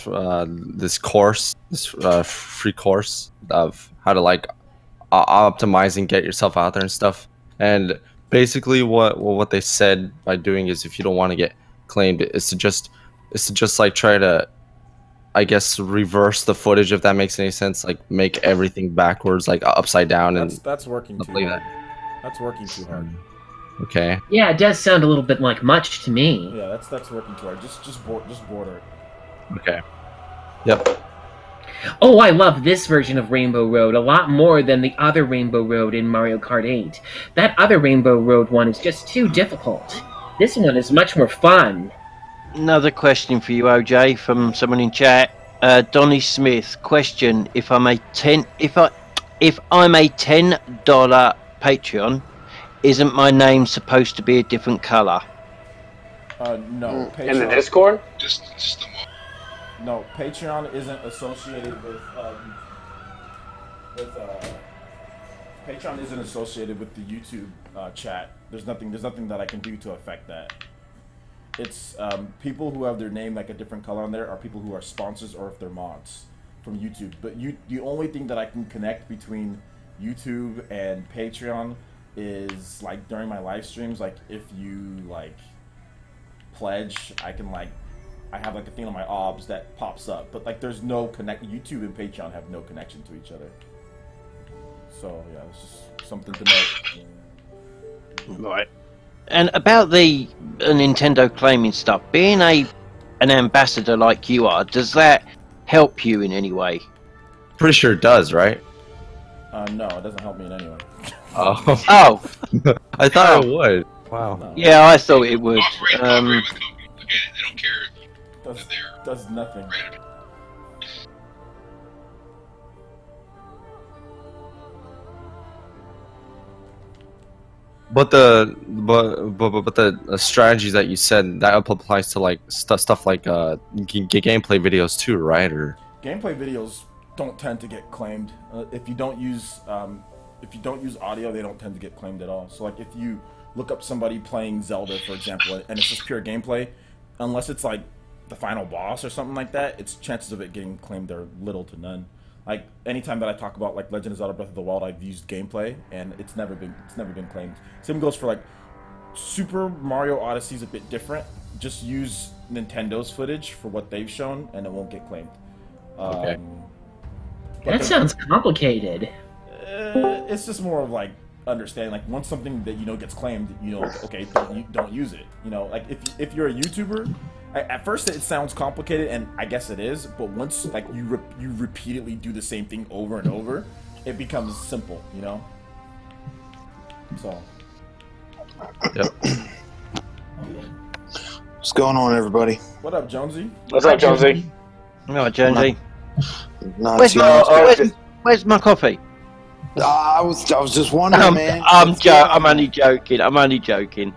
course, this free course of how to like optimize and get yourself out there and stuff. And basically, what they said by doing is if you don't want to get claimed is to just like try to, I guess, reverse the footage, if that makes any sense. Like make everything backwards, like upside down, and that's working too hard. That's working too hard. Okay. Yeah, it does sound a little bit like much to me. Yeah, that's working too hard. Just border it. Okay. Yep. Oh, I love this version of Rainbow Road a lot more than the other Rainbow Road in Mario Kart 8. That other Rainbow Road one is just too difficult. This one is much more fun. Another question for you, OJ, from someone in chat. Donny Smith, question: if I'm a $10 Patreon, isn't my name supposed to be a different color? No. Patreon, in the Discord? Just the No, Patreon isn't associated with Patreon isn't associated with the YouTube chat. There's nothing that I can do to affect that. It's people who have their name like a different color on there are people who are sponsors or if they're mods from YouTube. But the only thing that I can connect between YouTube and Patreon is like during my live streams. Like if you like pledge, I have like a thing on my obs that pops up. But like there's no connect. YouTube and Patreon have no connection to each other. So yeah, it's just something to note. Right. And about the Nintendo claiming stuff, being an ambassador like you are, does that help you in any way? Pretty sure it does, right? No, it doesn't help me in any way. Oh. Oh. I thought it would. Wow. No. Yeah, I thought it would. They don't care if Does nothing. But the strategies that you said, that applies to like stuff like gameplay videos too, right? Or gameplay videos don't tend to get claimed if you don't use audio. They don't tend to get claimed at all. So like if you look up somebody playing Zelda, for example, and it's just pure gameplay, unless it's like the final boss or something like that, its chances of it getting claimed are little to none. Like anytime that I talk about like Legend of Zelda Breath of the Wild, I've used gameplay, and it's never been claimed. Same goes for like Super Mario Odyssey's a bit different. Just use Nintendo's footage for what they've shown, and it won't get claimed. Okay. That sounds complicated. It's just more of like understanding. Like once something that you know gets claimed, you know, okay, don't use it. You know, like if you're a YouTuber, at first it sounds complicated, and I guess it is. But once like you repeatedly do the same thing over and over, it becomes simple. You know. So. Yep. What's going on, everybody? What up, Jonesy? What's up, Jonesy? All right, Jonesy. Not Where's too my, much. where's my coffee? I was just wondering, man. I'm only joking. I'm only joking.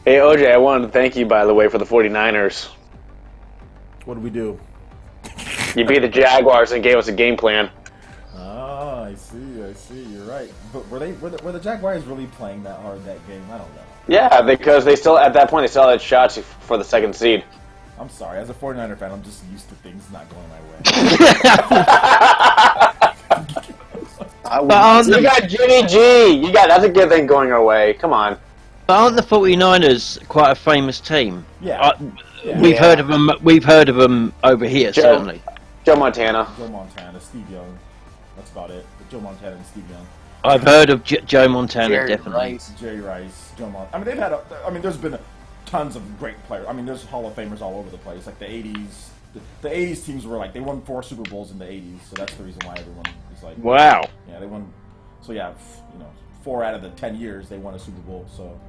Hey, OJ, I wanted to thank you, by the way, for the 49ers. What did we do? You beat the Jaguars and gave us a game plan. Ah, I see. You're right. But were the Jaguars really playing that hard that game? I don't know. Yeah, because they still, at that point, they still had shots for the second seed. I'm sorry. As a 49er fan, I'm just used to things not going my way. You got Jimmy G. That's a good thing going our way. Come on. But aren't the 49ers quite a famous team? Yeah. We've heard of them. We've heard of them over here, certainly. Joe Montana. Joe Montana, Steve Young. That's about it. But Joe Montana and Steve Young. I've heard of Joe Montana, definitely. Jerry Rice, Joe Montana. I mean, there's been tons of great players. I mean, there's Hall of Famers all over the place. Like the 80s. The 80s teams were like, they won 4 Super Bowls in the 80s, so that's the reason why everyone is like... Wow. Yeah, they won... So yeah, 4 out of the 10 years they won a Super Bowl, so...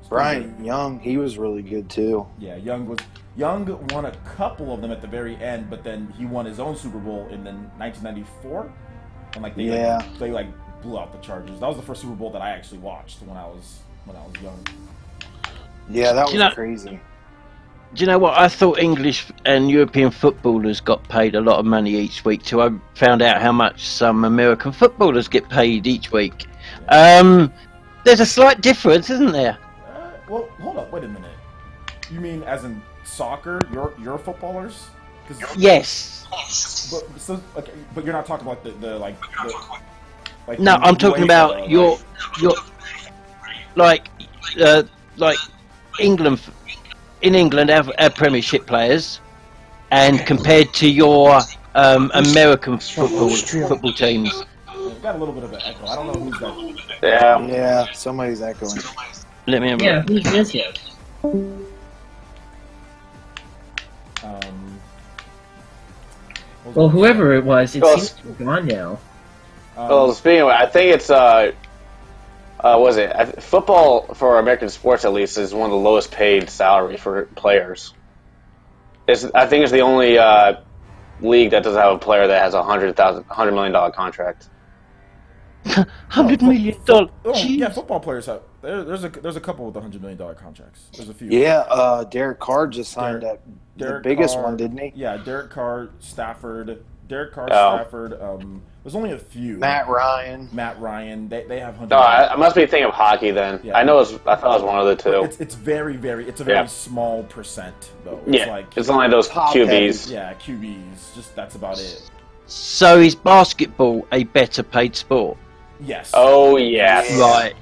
Brian Young, he was really good too. Yeah, Young won a couple of them at the very end, but then he won his own Super Bowl in 1994, and like they blew out the Chargers. That was the first Super Bowl that I actually watched when I was young. Yeah, that was crazy. Do you know what? I thought English and European footballers got paid a lot of money each week, till I found out how much some American footballers get paid each week. There's a slight difference, isn't there? Well, hold up, wait a minute. You mean as in soccer, your footballers? Yes. But you're not talking about the no, I'm talking about your like England. In England, our Premiership players, and compared to your American football teams. We've got a little bit of an echo. I don't know who's that. Yeah, somebody's echoing. Let me have a look. Who's this here? Well, whoever it was, it seems to be gone now. Well, speaking of it, I think it's was it football for American sports at least is one of the lowest paid salary for players. I think it's the only league that doesn't have a player that has a $100 million contract. $100 million. Yeah, football players have. There's a couple with $100 million contracts. There's a few. Yeah, Derek Carr just signed the biggest one, didn't he? Yeah, Derek Carr, Stafford. Stafford. There's only a few. Matt Ryan. They have $100. No, I must be thinking of hockey then. Yeah. I thought it was one of the two. It's a very small percent though. It's only those QBs. Yeah, QBs. Just that's about it. So is basketball a better paid sport? Yes. Oh yes. Right.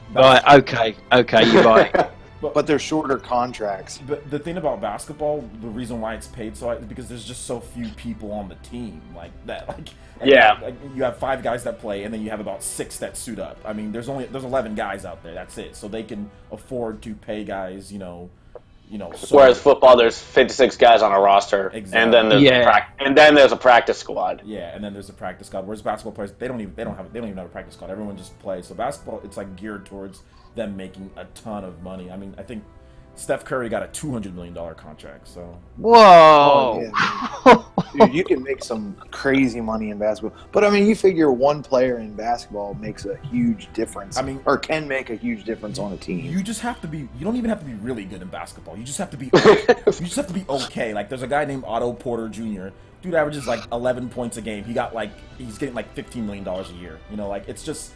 Okay, you're right. But they're shorter contracts. But the thing about basketball, the reason why it's paid so high is because there's just so few people on the team like that. You have 5 guys that play, and then you have about 6 that suit up. I mean, there's 11 guys out there. That's it. So they can afford to pay guys, Whereas football, there's 56 guys on a roster, exactly. and then there's a practice squad. Yeah, and then there's a practice squad. Whereas basketball players, they don't even have a practice squad. Everyone just plays. So basketball, it's like geared towards them making a ton of money. I mean, I think Steph Curry got a $200 million contract. So whoa, dude, you can make some crazy money in basketball. But I mean, you figure one player in basketball makes a huge difference. Or can make a huge difference on a team. You just have to be. You don't even have to be really good in basketball. You just have to be. You just have to be okay. Like there's a guy named Otto Porter Jr. Dude averages like 11 points a game. He's getting like $15 million a year. It's just.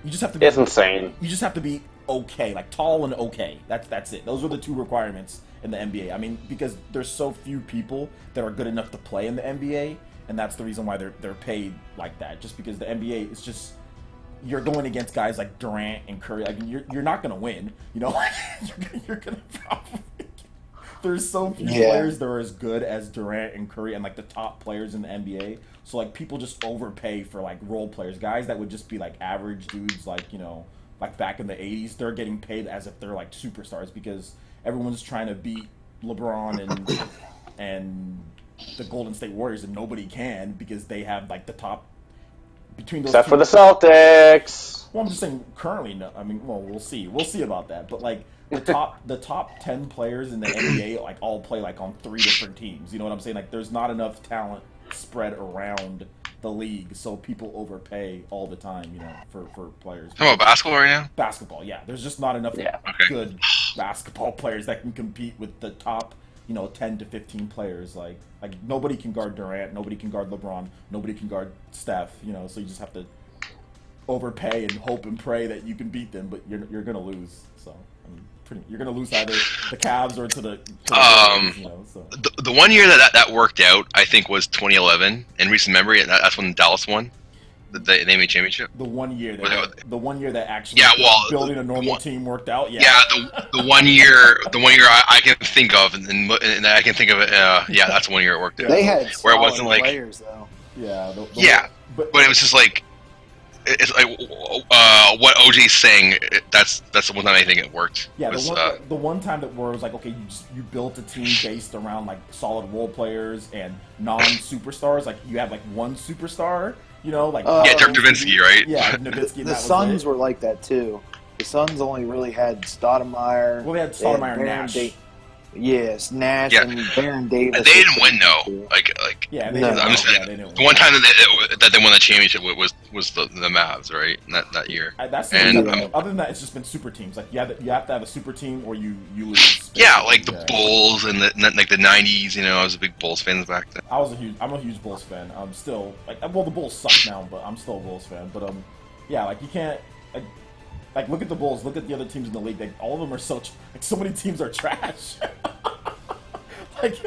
You just have to be. It's insane. You just have to be okay, like tall and okay. That's it. Those are the two requirements in the NBA. I mean, because there's so few people that are good enough to play in the NBA, and that's the reason why they're paid like that. Just because the NBA is just, you're going against guys like Durant and Curry. I mean, you're not gonna win. You know, you're gonna probably. There's so few players that are as good as Durant and Curry and like the top players in the NBA. So like people just overpay for like role players, guys that would just be like average dudes, like, you know, like back in the 80s. They're getting paid as if they're like superstars because everyone's trying to beat LeBron and the Golden State Warriors, and nobody can because they have like the top between those. Except for the Celtics. Well, I'm just saying currently. No, I mean, well, we'll see about that, but like. The top 10 players in the NBA like all play like on 3 different teams. You know what I'm saying? Like there's not enough talent spread around the league, so people overpay all the time. You know, for players. Talking about basketball right now? Basketball, yeah. There's just not enough good basketball players that can compete with the top, you know, 10 to 15 players. Like nobody can guard Durant, nobody can guard LeBron, nobody can guard Steph. You know, so you just have to overpay and hope and pray that you can beat them, but you're gonna lose. So. I mean, you're gonna lose either the Cavs or to the Lakers, you know, so. The 1 year that worked out, I think, was 2011 in recent memory. That's when Dallas won the NBA championship. The 1 year that actually building a normal team worked out. Yeah, the 1 year I can think of, and I can think of it. That's 1 year it worked out. They had where it wasn't like players though. Yeah, but it was just like. It's like what OJ's saying. That's the one time I think it worked. Yeah, the one time that where it was like, okay, you built a team based around like solid role players and non-superstars. Like you have like one superstar, you know, like Dirk Nowitzki, right? Yeah, Nowitzki. The Suns were like that too. The Suns only really had Stoudemire. Well, they had Stoudemire and Nash. Yes, Nash and Baron Davis. They didn't win though. I'm just saying, the one time that they won the championship was the Mavs, right? That year. Other than that, it's just been super teams. Like you have to have a super team or you lose. Yeah, like the Bulls and the 90s. You know, I was a big Bulls fan back then. I'm a huge Bulls fan. I'm still the Bulls suck now, but I'm still a Bulls fan. But like you can't. Like, look at the Bulls. Look at the other teams in the league. Like, all of them are so many teams are trash. Like,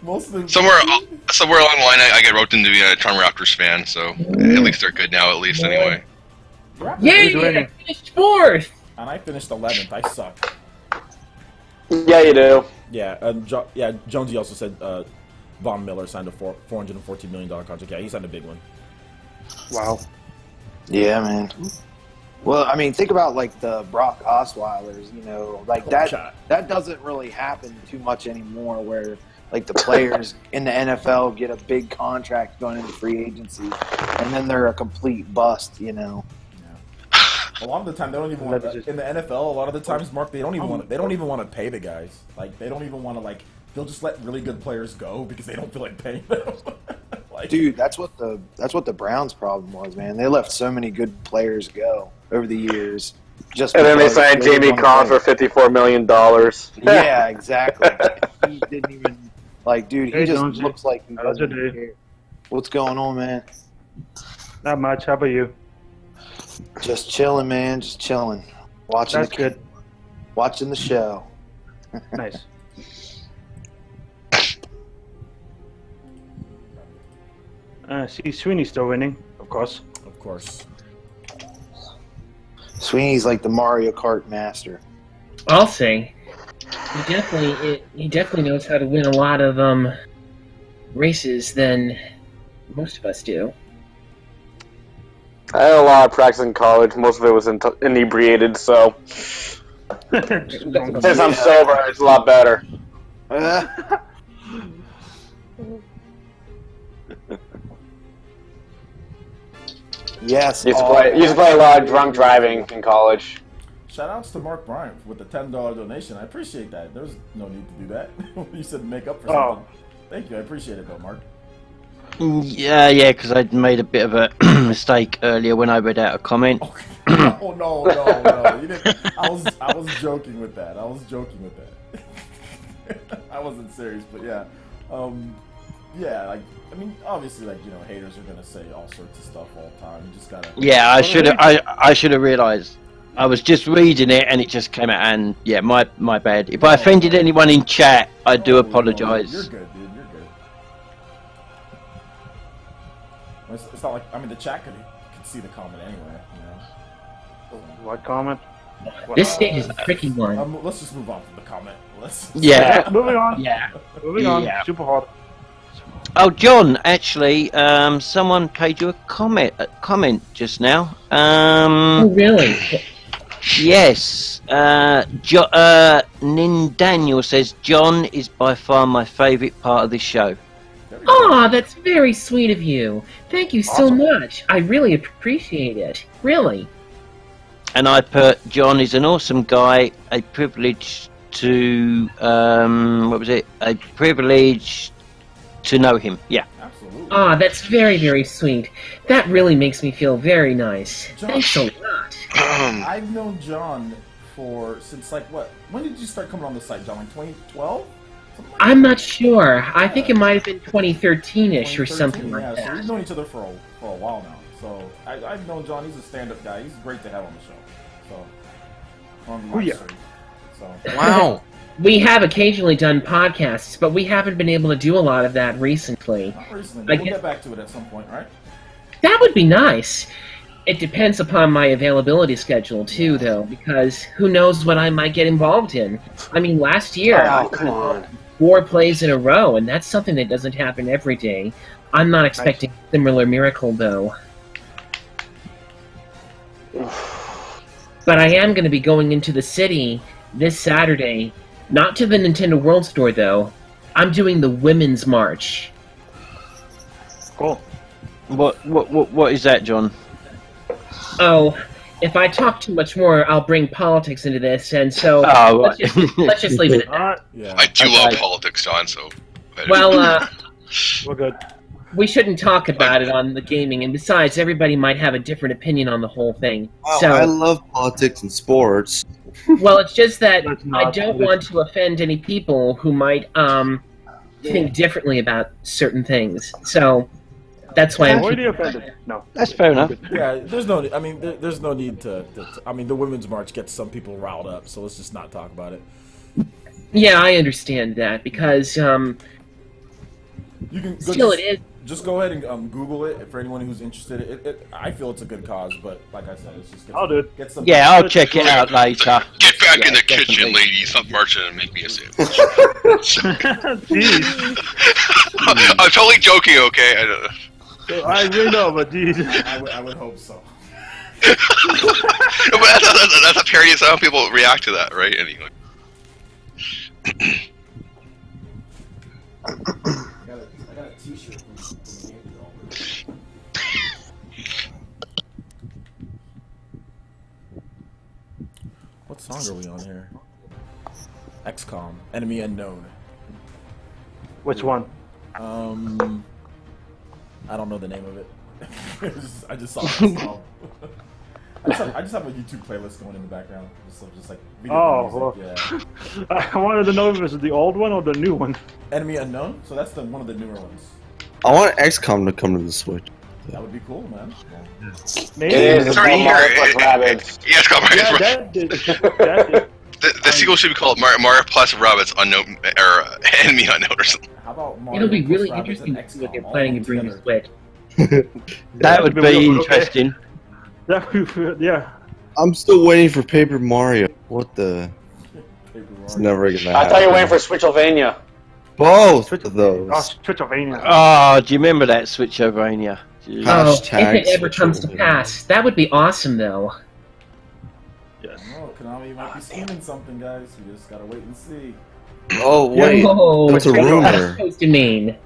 most of them. Somewhere along the line, I get roped into being a Toronto Raptors fan. So at least they're good now. At least anyway. I finished 4th. And I finished 11th. I suck. Yeah, you do. Yeah. Jonesy also said Von Miller signed a $414 million contract. Yeah, he signed a big one. Wow. Yeah, man. Well, I mean, think about like the Brock Osweilers, you know, like that doesn't really happen too much anymore where like the players in the NFL get a big contract going into free agency and then they're a complete bust, you know. Yeah. A lot of the time they don't even want to, in the NFL, a lot of the times, Mark, they don't even want to pay the guys. Like they don't even want to they'll just let really good players go because they don't feel like paying them. Dude, that's what the Browns' problem was, man. They let so many good players go over the years. And then they signed Jamie Kahn for $54 million. Yeah, exactly. He didn't even dude. He just looks like he doesn't care. What's going on, man? Not much. How about you? Just chilling, man. Just chilling. That's good. Watching the show. Nice. See, Sweeney's still winning, of course. Of course. Sweeney's like the Mario Kart master. I'll say. He definitely knows how to win a lot of races than most of us do. I had a lot of practice in college. Most of it was inebriated, so since I'm sober, it's a lot better. Yes. Used to play a lot of drunk driving in college. Shout outs to Mark Bryant with the $10 donation. I appreciate that. There's no need to do that. You said make up for something. Thank you. I appreciate it, though, Mark. Yeah, because I'd made a bit of a mistake earlier when I read out a comment. Oh no! You didn't. I was joking with that. I wasn't serious, but yeah. Yeah, I mean, obviously, haters are gonna say all sorts of stuff all the time. You just gotta. Yeah, I should have realized. I was just reading it and it just came out, and yeah, my bad. If I offended anyone in chat, I do apologise. You're good, dude. You're good. It's not like, I mean, the chat could see the comment anyway, you know. What comment? This stage is a tricky one. Let's just move on from the comment. Yeah. Moving on. Yeah. Moving on. Super hard. Oh, John, actually, someone paid you a comment just now. Oh, really? Yes. Nindaniel says, John is by far my favourite part of this show. Oh, that's very sweet of you. Thank you so much. I really appreciate it. Really. And I put, John is an awesome guy, a privilege to, a privilege to know him. Yeah. Absolutely. Ah, that's very, very sweet. That really makes me feel very nice. John, Thanks a lot. I've known John since like what? When did you start coming on the site, John? Like 2012? I'm not sure. I think it might have been 2013-ish or something like that. So we've known each other for a while now. So I've known John. He's a stand-up guy. He's great to have on the show. So on the live stream. So Wow. We have occasionally done podcasts, but we haven't been able to do a lot of that recently. not recently, but we'll get back to it at some point, right? That would be nice. It depends upon my availability schedule too, though, because who knows what I might get involved in. I mean, last year I come on. 4 plays in a row, and that's something that doesn't happen every day. I'm not expecting a similar miracle, though. But I am going to be going into the city this Saturday. Not to the Nintendo World Store, though. I'm doing the Women's March. Cool. What is that, John? Oh, if I talk too much more, I'll bring politics into this, and so let's just leave it at that. Yeah. I do love politics, John. So. Well, we're good. We shouldn't talk about it on the gaming, and besides, everybody might have a different opinion on the whole thing. Wow, So, I love politics and sports. well, it's just that Let's I not. don't want to offend any people who might think differently about certain things. So that's why I'm. Already offended. No. That's fair enough. Yeah, there's no. I mean, there's no need to. I mean, the Women's March gets some people riled up, so let's just not talk about it. Yeah, I understand that because You can still it is. Just go ahead and Google it for anyone who's interested. I feel it's a good cause, but like I said, it's just I'll do it. get some. Yeah, I'll check it out later. Get back Yeah, in the definitely. kitchen, lady. Stop marching and make me a sandwich. Jeez. I'm totally joking, okay? I don't. I really know, but jeez. I would hope so. No, but that's a parody. So how people react to that, right? Anyway. I got a T-shirt from the game already. What song are we on here? XCOM, Enemy Unknown. Which one? I don't know the name of it. I just saw that song. I just have a YouTube playlist going in the background. Just like video music. Yeah. I wanted to know if it was the old one or the new one. Enemy Unknown. So that's one of the newer ones. I want XCOM to come to the Switch. That would be cool, man. Maybe. It is. It's It's already called here. Mario plus Rabbids. Yeah, it's called Mario Yeah, plus that did. That did. The sequel should be called Mario plus Rabbids Unknown or Enemy Unknown or something. How about Mario It'll be plus really Rabbids interesting and to see what XCOM they're all planning to put bring to together? Switch. That would be Okay. interesting. That, yeah. I'm still waiting for Paper Mario. What the? Paper It's Mario. never gonna I happen. thought you were waiting for Switchelvania. both of those. Oh, Switchelvania. Oh, do you remember that Switchovania? Jeez. Oh, if Hashtag it ever comes to Switch pass, that would be awesome, though. Yes. Oh, Konami might be scheming something, guys. We just gotta wait and see. Oh wait, Whoa, that's a what's that rumor. supposed to mean?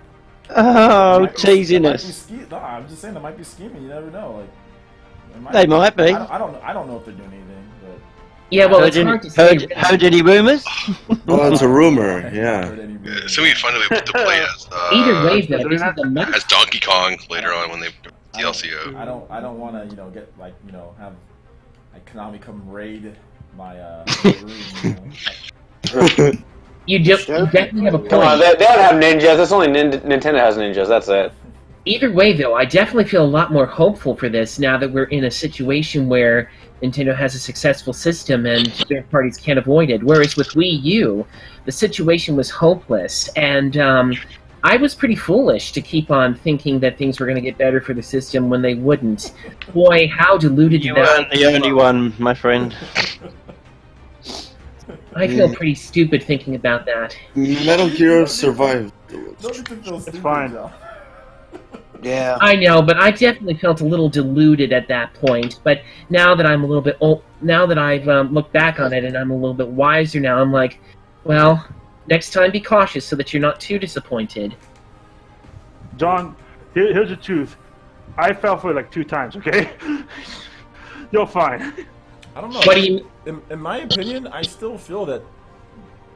Oh, Might be- teasing might be us. No, I'm just saying they might be scheming. You never know. Like They might be. I don't know if they're doing anything, but Yeah, well, Heard it's any, hard to say. heard any rumours? Oh, it's a rumor. I haven't Yeah. heard any rumors. It's gonna be fun to play as Either way, though, this is a much as Donkey Kong later on when they DLC out. I don't want to get have like Konami come raid my room. You definitely have a Come on, point. they don't have ninjas. That's only Nintendo has ninjas. That's it. Either way, though, I definitely feel a lot more hopeful for this now that we're in a situation where Nintendo has a successful system and third parties can't avoid it. Whereas with Wii U, the situation was hopeless, and I was pretty foolish to keep on thinking that things were going to get better for the system when they wouldn't. Boy, how deluded You that weren't the only one, my friend. I feel pretty stupid thinking about that. Metal Gear survived. It's fine. Yeah. I know, but I definitely felt a little deluded at that point. But now that I'm a little bit old, now that I've looked back on it and I'm a little bit wiser now, I'm like, well, next time be cautious so that you're not too disappointed. John, here's the truth. I fell for it like 2 times, okay? You're fine. I don't know. What do you... In my opinion, I still feel that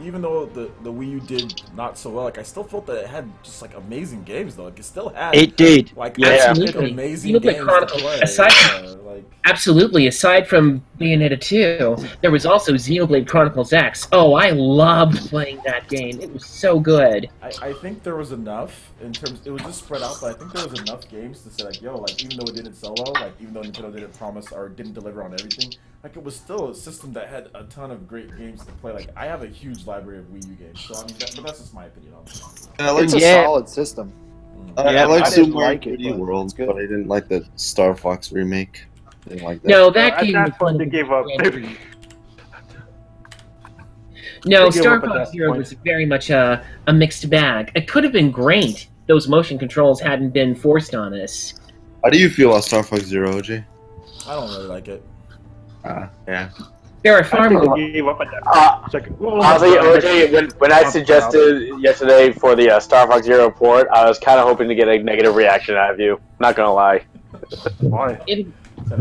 even though the Wii U did not so well, like I still felt that it had just like amazing games though. Like it still had. It did. Like absolutely amazing games to play. Absolutely. Aside from Bayonetta 2, there was also Xenoblade Chronicles X. Oh, I loved playing that game. It was so good. I think there was enough in terms. It was just spread out, but I think there was enough games to say like, yo, like even though it didn't solo, like even though Nintendo didn't promise or didn't deliver on everything, like it was still a system that had a ton of great games to play. Like I have a huge library of Wii U games, so I mean, but that's just my opinion on it. It's a solid system. I like Super Mario like it, 3D World, but I didn't like the Star Fox remake. Didn't like that. No, that game at that point they gave up. No, Star Fox Zero was very much a mixed bag. It could have been great. Those motion controls hadn't been forced on us. How do you feel about Star Fox Zero, OJ? I don't really like it. Yeah. There are far more. Honestly, OJ, when I suggested yesterday for the Star Fox Zero port, I was kind of hoping to get a negative reaction out of you. Not gonna lie. Why?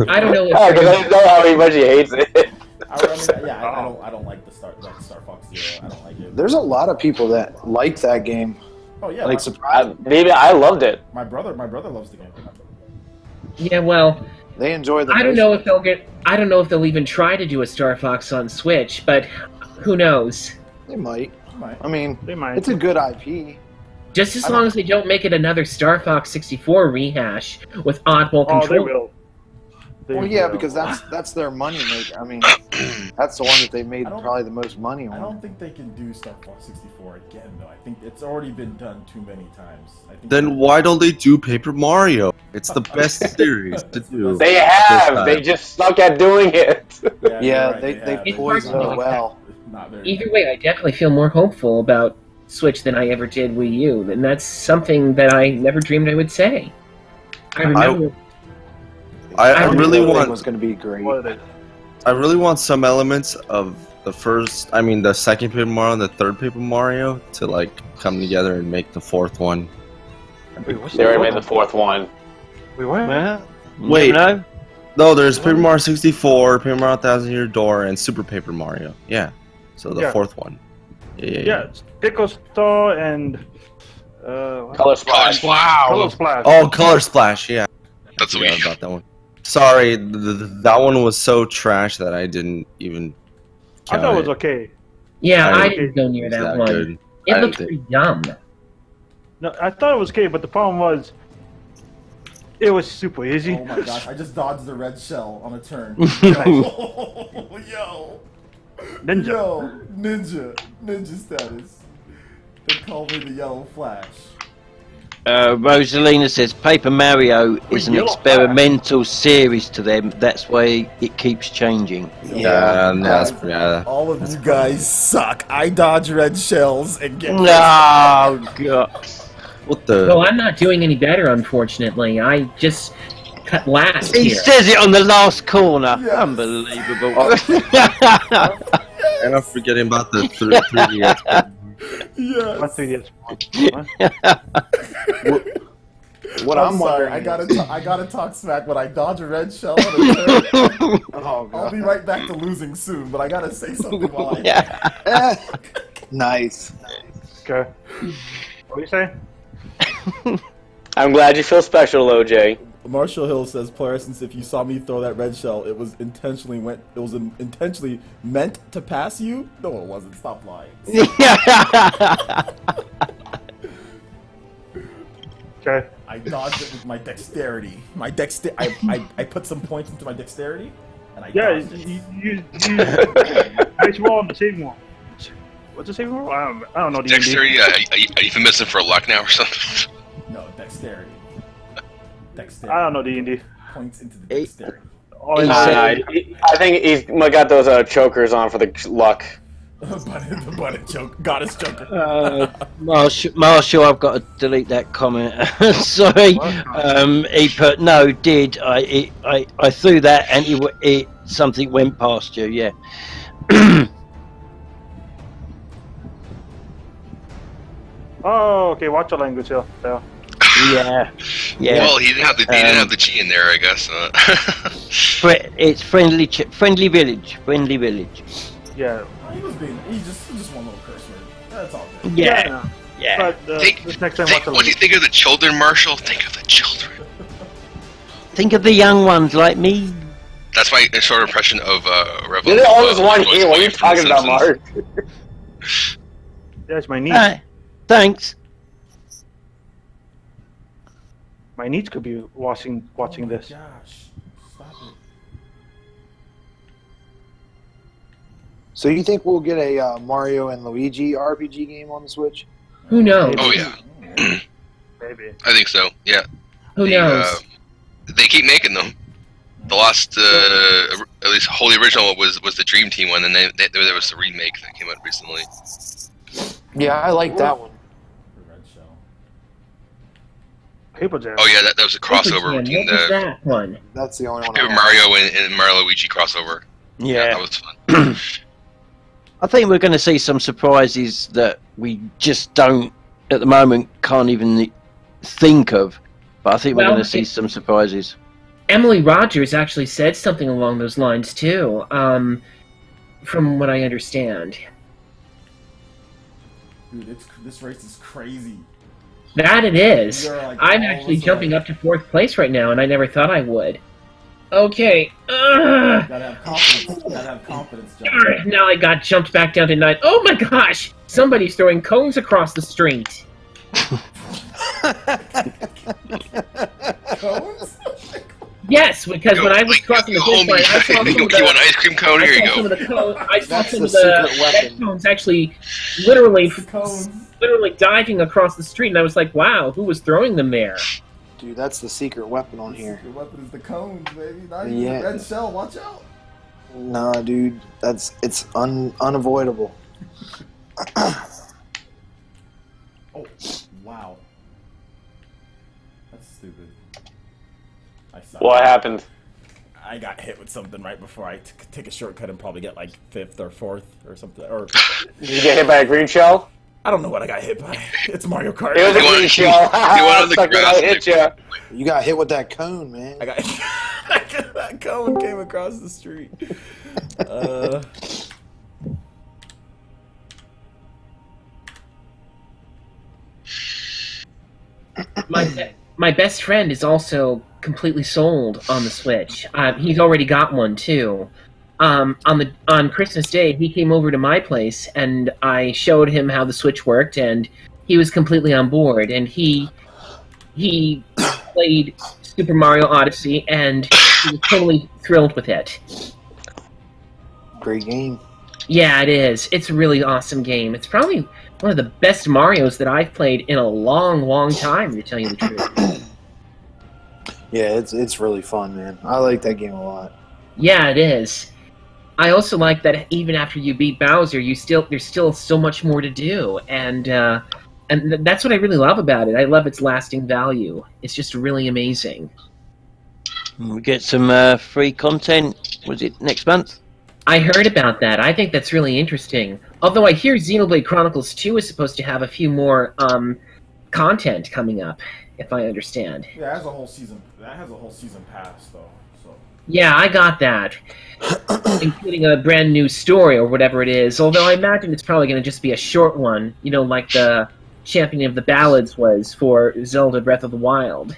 I don't know. Because I didn't know how much he hates it. I don't like the Star Fox Zero. I don't like it. There's a lot of people that like that game. Oh yeah, like surprised. Maybe I loved it. My brother loves the game. Yeah, well, they enjoy the. I don't know if they'll get. I don't know if they'll even try to do a Star Fox on Switch, but who knows? They might. I mean, they might. It's a good IP. Just as long as they don't make it another Star Fox 64 rehash with oddball control. They will. Well, yeah, because that's their money maker. I mean, that's the one that they made probably the most money on. I don't think they can do Star Fox 64 again, though. I think it's already been done too many times. I think then why don't they do Paper Mario? It's the best series to do. They have. They just suck at doing it. Yeah, they poisoned it well. Either way, I definitely feel more hopeful about Switch than I ever did Wii U, and that's something that I never dreamed I would say. I remember. I really want. Was going to be great. I really want some elements of the second Paper Mario and the third Paper Mario to like come together and make the fourth one. They already made the fourth one. We what? Wait, no, there's Paper Mario 64, Paper Mario 1000 Year Door, and Super Paper Mario. Yeah, so the fourth one. Yeah, Pickle Star and Color Splash. Wow. Color Splash. Oh, Color Splash. Yeah, that's weird about that one. Sorry, that one was so trash that I didn't even. I thought it was okay. Yeah, I didn't go near that one. Good. It looked pretty dumb. No, I thought it was okay, but the problem was, it was super easy. Oh my gosh! I just dodged the red shell on a turn. Yo, ninja status. They call me the Yellow Flash. Rosalina says Paper Mario is an experimental series to them. That's why it keeps changing. All of you guys suck. I dodge red shells and get. No, God. What the? Well, I'm not doing any better, unfortunately. I just cut last He here. says it on the last corner. Yes. Unbelievable. And I'm forgetting about the 3DS. Yes. I'm sorry. I gotta talk smack when I dodge a red shell on a turn. I'll be right back to losing soon, but I gotta say something while I. Nice. Okay. What are you saying? I'm glad you feel special, OJ. Marshall Hill says, PlayerEssence, if you saw me throw that red shell, it was intentionally meant to pass you? No, it wasn't. Stop lying. Okay. I dodged it with my dexterity. I put some points into my dexterity, And I Yeah, dodged it. you which one? The saving one. What's the saving one? I don't know. Dexterity. Are you missing for luck now or something? No, dexterity. I don't know D&D. Points into the dexterity. I think he's got those chokers on for the luck. the button choke. Goddess choker. Marshall, I've got to delete that comment. Sorry. He put no. Did I threw that and something went past you? Yeah. Oh, okay. Watch your language here. There. Yeah. Well, he didn't have the chi in there, I guess. It's friendly village. Friendly village. Yeah. He just one little curse word. That's all good. Yeah. But this next time, what do you think of the children, Marshall? Think of the children. Think of the young ones like me. That's my short impression of Revolution. There's always one here. What are you talking about, Mark? That's my niece. Thanks. My niece could be watching this. Gosh, stop it. So you think we'll get a Mario and Luigi RPG game on the Switch? Who knows? Oh yeah. Maybe. I think so. Yeah. Who knows? They keep making them. The last, at least wholly original was the Dream Team one, and then there was a remake that came out recently. Yeah, I like that one. Paper Jam. Oh yeah, that was a crossover between what was that one? That's the only one. Paper Mario and Mario Luigi crossover. Yeah, that was fun. I think we're going to see some surprises that we just don't, at the moment, can't even think of. But I think we're going to see some surprises. Emily Rogers actually said something along those lines too, from what I understand. Dude, this race is crazy. That it is. Like, I'm actually jumping up to 4th place right now, and I never thought I would. Okay. Gotta have confidence. Gotta have confidence. Now I got jumped back down to 9. Oh my gosh! Somebody's throwing cones across the street. Cones? Yes, because when I was crossing the finish line, I saw some of the... You want an ice cream cone? Here you go. I saw some of the cones actually literally diving across the street, and I was like, wow, who was throwing them there? Dude, that's the secret weapon on here. The secret weapon is the cones, baby. Not even the red shell. Watch out. Nah, dude, it's unavoidable. Oh, wow. That's stupid. What happened? I got hit with something right before I take a shortcut and probably get like 5th or 4th or something. Or did you get hit by a green shell? I don't know what I got hit by. It's Mario Kart. It was a green shell. I hit you. You got hit with that cone, man. I got that cone came across the street. My best friend is also completely sold on the Switch. He's already got one too. On Christmas Day, he came over to my place and I showed him how the Switch worked, and he was completely on board. And he played Super Mario Odyssey, and he was totally thrilled with it. Great game. Yeah, it is. It's a really awesome game. It's probably one of the best Marios that I've played in a long, long time, to tell you the truth. Yeah, it's really fun, man. I like that game a lot. Yeah, it is. I also like that even after you beat Bowser, there's still so much more to do, and that's what I really love about it. I love its lasting value. It's just really amazing. We get some free content. Was it next month? I heard about that. I think that's really interesting. Although I hear Xenoblade Chronicles 2 is supposed to have a few more content coming up, if I understand. Yeah, it has a whole season. That has a whole season pass, though. So. Yeah, I got that, including a brand new story or whatever it is. Although I imagine it's probably going to just be a short one, you know, like the Champion of the Ballads was for Zelda Breath of the Wild.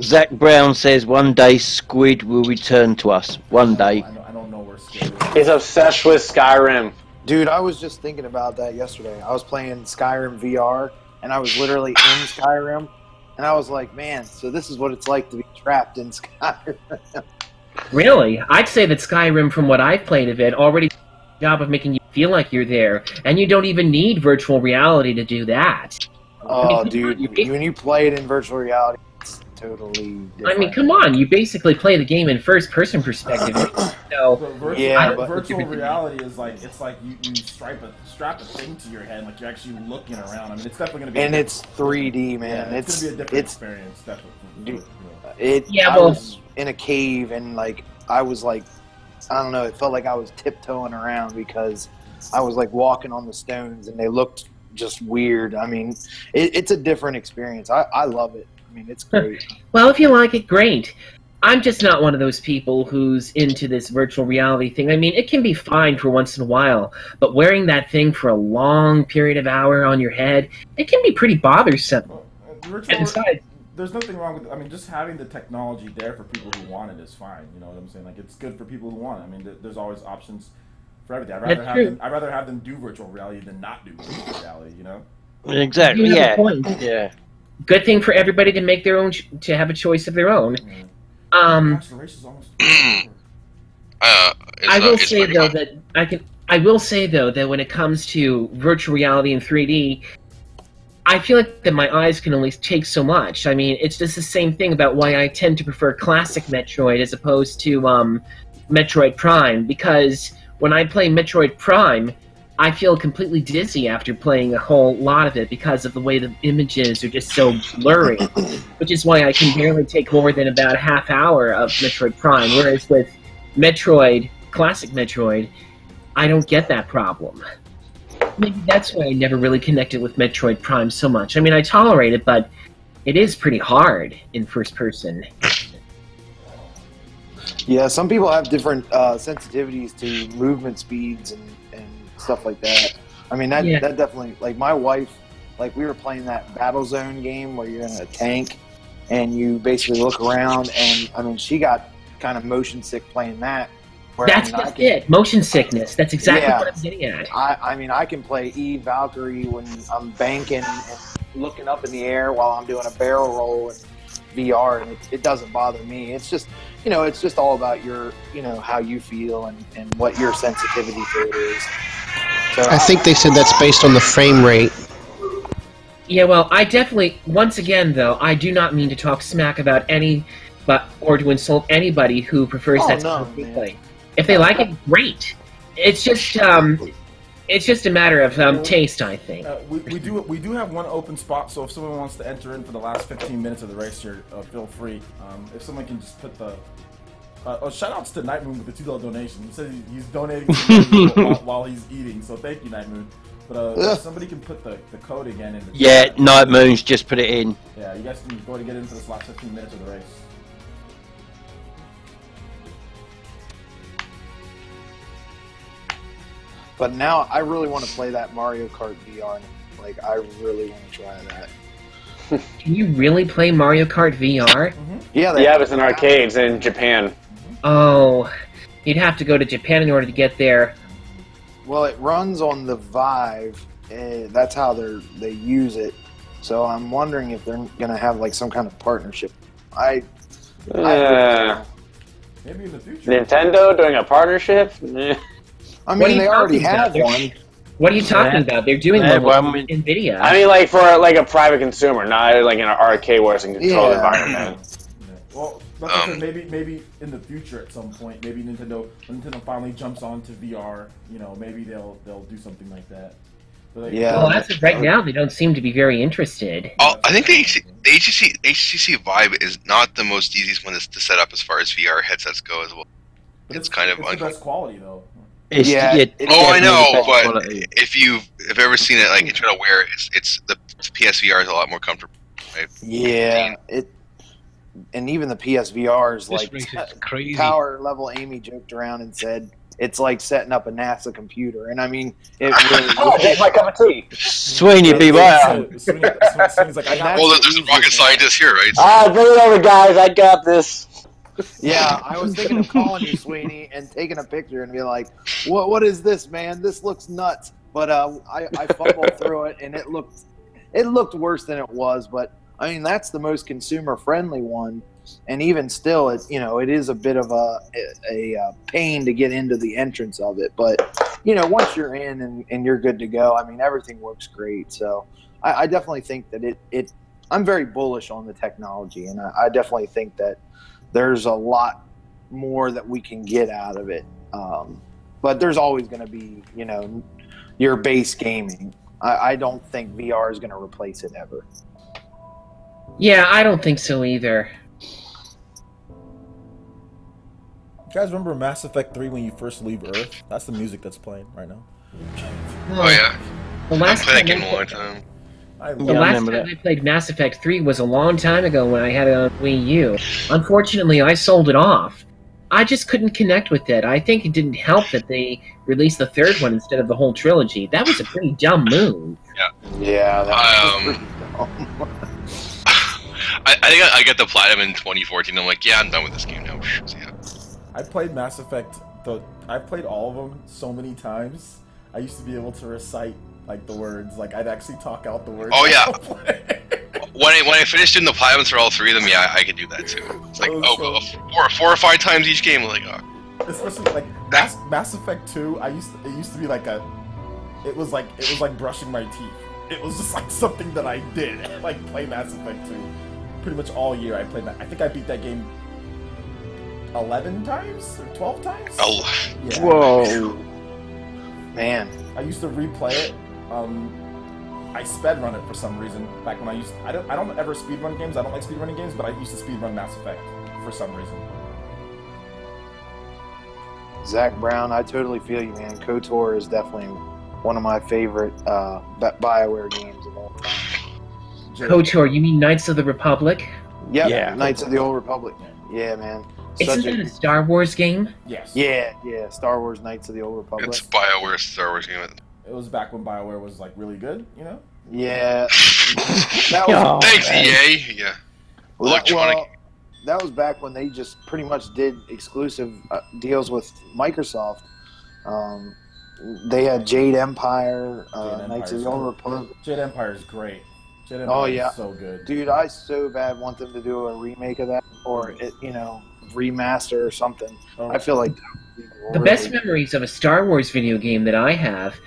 Zach Brown says one day Squid will return to us. One day. I don't know where Squid is. He's obsessed with Skyrim. Dude, I was just thinking about that yesterday. I was playing Skyrim VR, and I was literally in Skyrim, and I was like, man, so this is what it's like to be trapped in Skyrim. Really? I'd say that Skyrim, from what I've played of it, already does a job of making you feel like you're there, and you don't even need virtual reality to do that. Oh, dude, when you play it in virtual reality, it's totally different. I mean, come on, you basically play the game in first-person perspective. So, virtual reality is like, it's like you strap a thing to your head, like you're actually looking around. I mean, it's definitely going to be... And it's 3D, man. Yeah, it's going to be a different experience, definitely. Dude, I was in a cave, and, like, I was, like, I don't know, it felt like I was tiptoeing around because I was, like, walking on the stones, and they looked just weird. I mean, it's a different experience. I love it. I mean, it's great. Well, if you like it, great. I'm just not one of those people who's into this virtual reality thing. I mean, it can be fine for once in a while, but wearing that thing for a long period of hour on your head, it can be pretty bothersome. And besides, there's nothing wrong with, I mean, just having the technology there for people who want it is fine. You know what I'm saying? Like, it's good for people who want it. I mean, there's always options for everything. I'd rather have them do virtual reality than not do virtual reality, you know? Exactly, yeah. Yeah. Good thing for everybody to make their own, to have a choice of their own. Gosh, the race is almost I will say though that when it comes to virtual reality in 3D, I feel like that my eyes can only take so much. I mean, it's just the same thing about why I tend to prefer classic Metroid as opposed to Metroid Prime, because when I play Metroid Prime, I feel completely dizzy after playing a whole lot of it because of the way the images are just so blurry, which is why I can barely take more than about a half hour of Metroid Prime, whereas with Metroid, classic Metroid, I don't get that problem. Maybe that's why I never really connected with Metroid Prime so much. I mean, I tolerate it, but it is pretty hard in first person. Yeah, some people have different sensitivities to movement speeds and stuff like that. I mean, that definitely, like, my wife, like, we were playing that Battlezone game where you're in a tank and you basically look around, and I mean, she got kind of motion sick playing that. That's just it, motion sickness. That's exactly what I'm getting at. I mean, I can play Valkyrie when I'm banking and looking up in the air while I'm doing a barrel roll in VR, and it doesn't bother me. It's just, you know, it's just all about your, you know, how you feel and what your sensitivity to it is. So I think they said that's based on the frame rate. Yeah, well, I definitely, once again, though, I do not mean to talk smack about or to insult anybody who prefers that type of play. If they like it, great. It's just a matter of taste, I think. We do have one open spot, so if someone wants to enter in for the last 15 minutes of the race here, feel free. If someone can just put the... shout outs to Night Moon with the $2 donation. He said he's donating while he's eating, so thank you, Night Moon. But if somebody can put the code again in the chat. Night Moon's just put it in. Yeah, you guys can go ahead and get into this last 15 minutes of the race. But now I really want to play that Mario Kart VR. Like, I really want to try that. Can you really play Mario Kart VR? Mm-hmm. Yeah, it's in arcades in Japan. Oh, you'd have to go to Japan in order to get there. Well, it runs on the Vive. That's how they use it. So I'm wondering if they're going to have like some kind of partnership. Maybe in the future. Nintendo doing a partnership? I mean, they already have one. What are you talking about? They're doing one with NVIDIA. I mean, like, for like a private consumer, not like in an arcade where it's a controlled environment. Well, like I said, maybe in the future at some point, maybe when Nintendo finally jumps onto VR, you know, maybe they'll do something like that. But well, as of right now, they don't seem to be very interested. I think the HTC Vive is not the most easiest one to set up as far as VR headsets go as well. But it's kind of the best quality though. I know, but if you've ever seen it, like, and try to wear it, it's the PSVR is a lot more comfortable. Right? Yeah, and even the PSVR is like crazy. Power Level Amy joked around and said it's like setting up a NASA computer, and I mean, it really. That's my cup of tea. Sweeney, be right. There's a rocket scientist here, right? Bring it over, guys. I got this. Yeah, I was thinking of calling you, Sweeney, and taking a picture and be like, "What is this, man? This looks nuts." But I fumbled through it, and it looked worse than it was. But I mean, that's the most consumer friendly one. and even still, it it is a bit of a pain to get into the entrance of it. But once you're in and you're good to go, I mean, everything works great. So I definitely think that it. I'm very bullish on the technology, and I definitely think that there's a lot more that we can get out of it. But there's always going to be, your base gaming. I don't think VR is going to replace it ever. Yeah, I don't think so either. You guys remember Mass Effect 3 when you first leave Earth? That's the music that's playing right now. Oh yeah. The last I played that time game a long time. The last time I played Mass Effect 3 was a long time ago when I had it on Wii U. Unfortunately, I sold it off. I just couldn't connect with it. I think it didn't help that they released the third one instead of the whole trilogy. That was a pretty dumb move. Yeah, that was pretty dumb. I think I got the platinum in 2014. I'm like, yeah, I'm done with this game now. So, yeah. I played Mass Effect. I played all of them so many times. I used to be able to recite like the words. Like I'd actually talk out the words. Oh yeah. when I finished doing the platinums for all three of them, yeah, I could do that too. It's like four or five times each game. Like, especially like Mass Effect 2. It used to be like it was like brushing my teeth. It was just like something that I did. Like play Mass Effect 2. Pretty much all year I played that. I think I beat that game 11 times or 12 times. Oh. Yeah. Whoa. Man. I used to replay it. I sped run it for some reason. Back when I don't ever speed run games. I don't like speed running games, but I used to speed run Mass Effect for some reason. Zach Brown, I totally feel you, man. KOTOR is definitely one of my favorite BioWare games of all time. KOTOR, you mean Knights of the Republic? Yep, yeah, Knights of the Old Republic. Yeah, man. Isn't that a Star Wars game? Yes. Yeah, Star Wars Knights of the Old Republic. It's BioWare Star Wars game. It was back when BioWare was like really good, Yeah. That was, thanks, EA. Yeah. Electronic. That was back when they just pretty much did exclusive deals with Microsoft. They had Jade Empire, Knights of the Old Republic. Jade Empire is great. Jade Empire is so good. Dude, I so bad want them to do a remake of that, or remaster or something. I feel like the best memories of a Star Wars video game that I have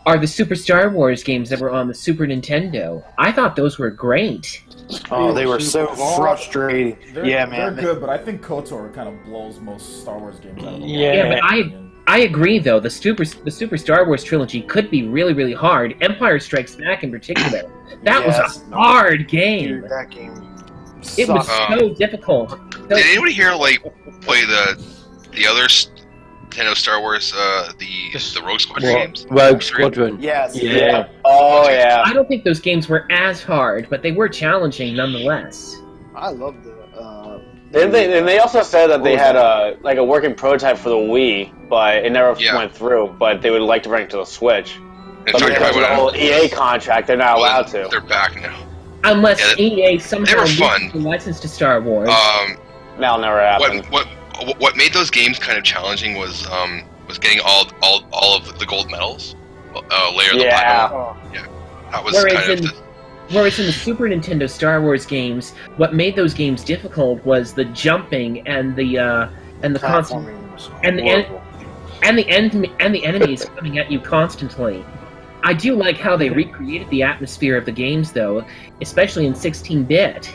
are the Super Star Wars games that were on the Super Nintendo. I thought those were great. Oh, they were so frustrating. Man. They're good, but I think KOTOR kind of blows most Star Wars games out of the water. Yeah, but I agree, though. The Super Star Wars trilogy could be really, really hard. Empire Strikes Back, in particular, that was a hard game. Dude, that game sucked. It was so difficult. Did anybody here play the other Nintendo Star Wars the Rogue Squadron games? Rogue Squadron. Yes. Yeah. Oh yeah. I don't think those games were as hard, but they were challenging nonetheless. I love the. And they also said that they had a working prototype for the Wii, but it never went through. But they would like to bring it to the Switch. But because of the whole EA contract, they're not allowed to. They're back now. Unless EA somehow gets the license to Star Wars. That'll never happen. What made those games kind of challenging was getting all of the gold medals, layer the platinum. Yeah, that was Whereas in the Super Nintendo Star Wars games, what made those games difficult was the jumping and the constant and the enemies coming at you constantly. I do like how they recreated the atmosphere of the games, though, especially in 16-bit.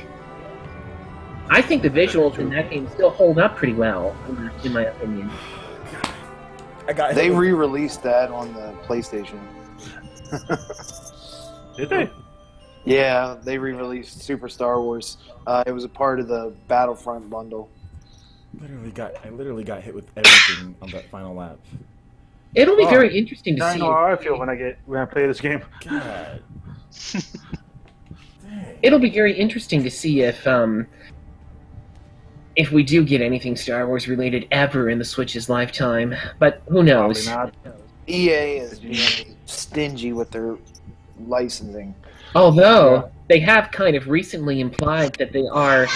I think the visuals in that game still hold up pretty well, in my opinion. They re-released that on the PlayStation. Did they? Yeah, they re-released Super Star Wars. It was a part of the Battlefront bundle. I literally got hit with everything on that final lap. It'll be very interesting to see. I know how I feel when I play this game. God. It'll be very interesting to see if we do get anything Star Wars related ever in the Switch's lifetime. But who knows? Probably not. EA is being stingy with their licensing. Although they have kind of recently implied that they are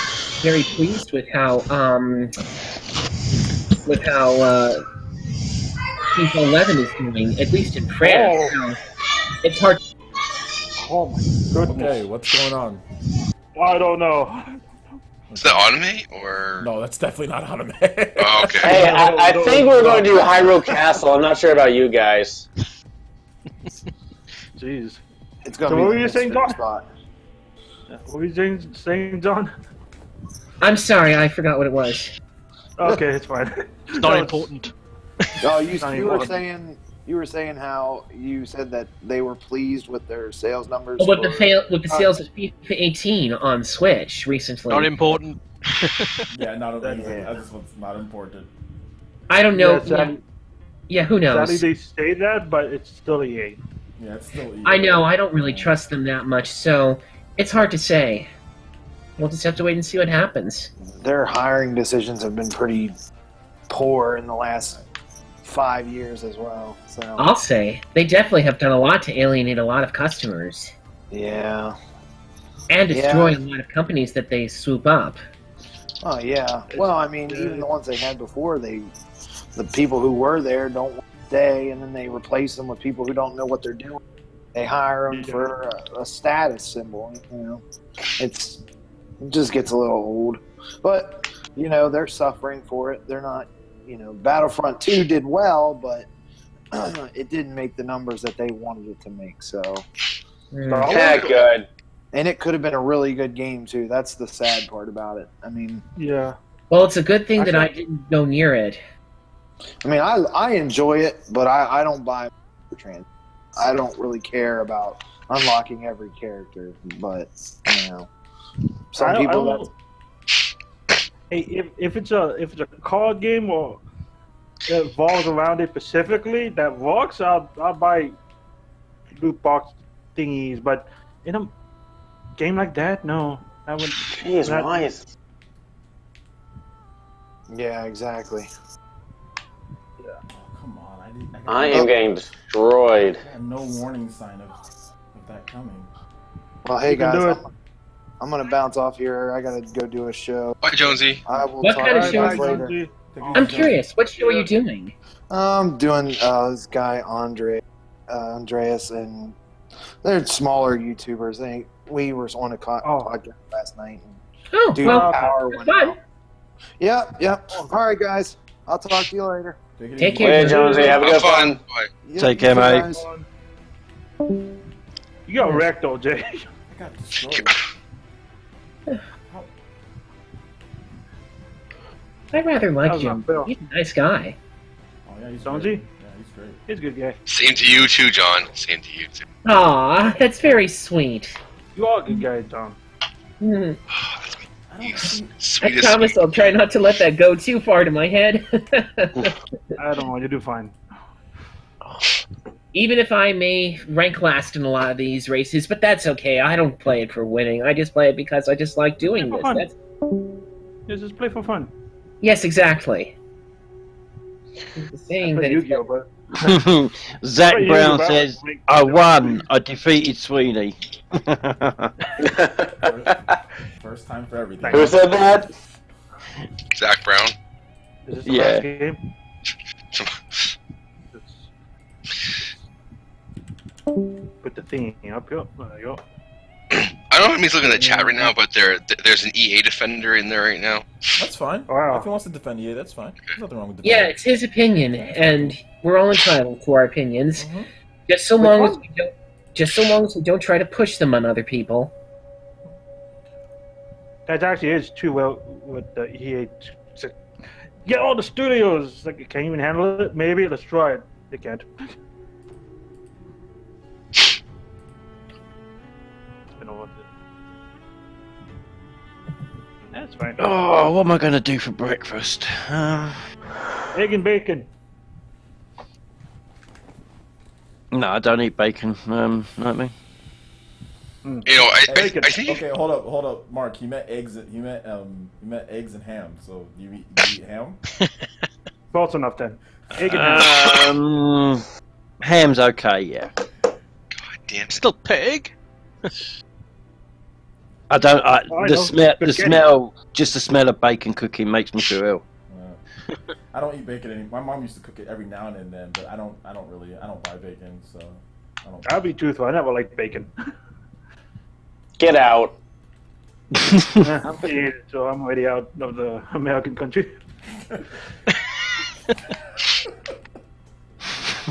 very pleased with how FIFA 11 is doing, at least in France. So it's hard. Oh my goodness! Okay, what's going on? I don't know. Is that anime or? No, that's definitely not anime. Oh, okay. Hey, I think we're going to do Hyrule Castle. I'm not sure about you guys. Jeez. It's going So to be what the were you saying, mystery John? spot. What were you saying, John? I'm sorry, I forgot what it was. Okay, it's fine. It's not important. Oh, Not you were important. saying how you said that they were pleased with their sales numbers. With the for- sales of FIFA 18 on Switch recently. Not important. Yeah, not amazing. That's what's not important. I don't know. Yeah, who knows? Sadly, they say that, but it's still EA. Yeah, it's still EA. I know. I don't really trust them that much, so it's hard to say. We'll just have to wait and see what happens. Their hiring decisions have been pretty poor in the last 5 years as well. So I'll say they definitely have done a lot to alienate a lot of customers yeah. and destroy a lot of companies that they swoop up. Oh yeah. Well, I mean, even the ones they had before, the people who were there don't want to stay, and then they replace them with people who don't know what they're doing. They hire them for a status symbol. You know, it just gets a little old. But you know, they're suffering for it. They're not. You know, Battlefront 2 did well, but it didn't make the numbers that they wanted it to make. So, Yeah, good. And it could have been a really good game too. That's the sad part about it. I mean, yeah. Well, it's a good thing that I didn't go near it. I mean, I enjoy it, but I don't buy trans. I don't really care about unlocking every character, but you know, some people. Hey, if it's a card game or that revolves around it specifically, that works. I'll buy loot box thingies, but in a game like that, no, I would. Jeez, nice. Yeah, exactly. Yeah. Oh, come on, I am getting destroyed. I have no warning sign of that coming. Well, hey guys, I'm gonna bounce off here. I gotta go do a show. Bye, Jonesy. I will What talk kind of to you show guys are you later. I'm curious. What show are you doing? I'm doing this guy Andreas, and they're smaller YouTubers. We were on a podcast last night. And power went out. Yep. All right, guys. I'll talk to you later. Take care. Hey, Jonesy. Have a good fun. Yep, Take care, mate. guys. You got wrecked, though, Jay. I got destroyed. I rather like That was him. not fair. He's a nice guy. Oh yeah, he's Don't great. he? Yeah, he's great. He's a good guy. Same to you too, John. Same to you too. Aw, that's very sweet. You are a good guy, Tom. Mm. You I sweetest. promise I'll try not to let that go too far to my head. I don't know. You do fine. Even if I may rank last in a lot of these races, but that's okay. I don't play it for winning. I just play it because I just like doing For this. fun. That's... Just play for fun. Yes, exactly. The saying that Yu-Gi-Oh, but Zach What are you Brown about? says, I won. I defeated Sweeney. First time for everything. Who said that? Zach Brown. is this the Yeah. last game? Put the thing up here. There you go. I don't know if he's looking at the chat right now, but there's an EA defender in there right now. That's fine. Wow. If he wants to defend EA, that's fine. There's nothing wrong with yeah, defending. it's his opinion, and we're all entitled to our opinions. Mhm. Just so long as we don't try to push them on other people. That actually is too well with the EA. Get all the studios. Like, can you even handle it? Maybe. Let's try it. They can't. I don't want it. That's fine. Oh, what am I going to do for breakfast? Egg and bacon. No, I don't eat bacon. Know what I mean? You know, I think. Okay, hold up, Mark. He meant eggs. He meant eggs and ham. So do you eat ham? Close enough then. Egg and ham. Ham's okay, yeah. God damn it. Still pig? I don't. I know. The smell, just the smell of bacon cooking makes me feel ill. I don't eat bacon anymore. My mom used to cook it every now and then, but I don't buy bacon, so I don't. I'll be truthful. I never liked bacon. Get out. I'm Asian, so I'm already out of the American country.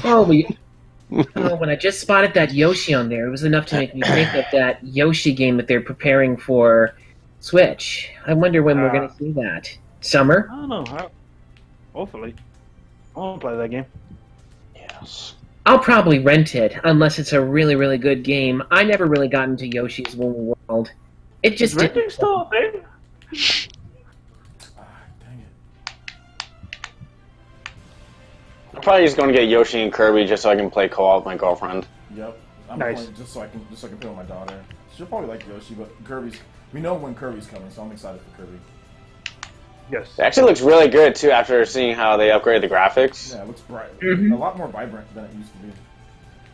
When I just spotted that Yoshi on there, it was enough to make me think of that Yoshi game that they're preparing for Switch. I wonder when we're going to see that. Summer? I don't know. Hopefully. I won't play that game. Yes. I'll probably rent it, unless it's a really, really good game. I never really got into Yoshi's Woolly World. It just didn't. Renting still a thing? Dang it. I'm probably just going to get Yoshi and Kirby just so I can play co-op with my girlfriend. Yep. I'm Nice. playing just so I can play with my daughter. She'll probably like Yoshi, but Kirby's. We know when Kirby's coming, so I'm excited for Kirby. Yes. It actually looks really good too after seeing how they upgraded the graphics. Yeah, it looks bright. Mm-hmm. A lot more vibrant than it used to be.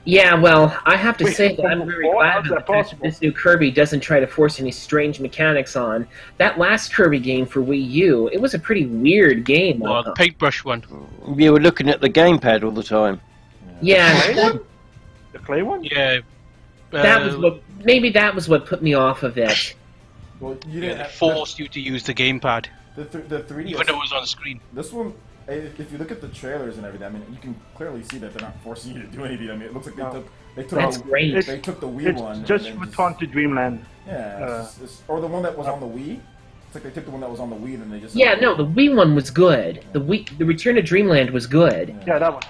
Yeah, well, I have to say that I'm very glad how's that that possible? this new Kirby doesn't try to force any strange mechanics on. That last Kirby game for Wii U, it was a pretty weird game. Well, the paintbrush one. You were looking at the gamepad all the time. Yeah, The clay one? Yeah. that was what. Maybe that was what put me off of it. Well, you Yeah, didn't they have, forced you to use the gamepad, the 3DS. even though it was on screen. This one, if you look at the trailers and everything, I mean, you can clearly see that they're not forcing you to do anything. I mean, it looks like they took That's great. They took the Wii one. It's just and then Return to Dreamland. Yeah, or the one that was on the Wii. It's like they took the one that was on the Wii and then they just. Yeah, no, the Wii one was good. The Return to Dreamland was good. Yeah, that one.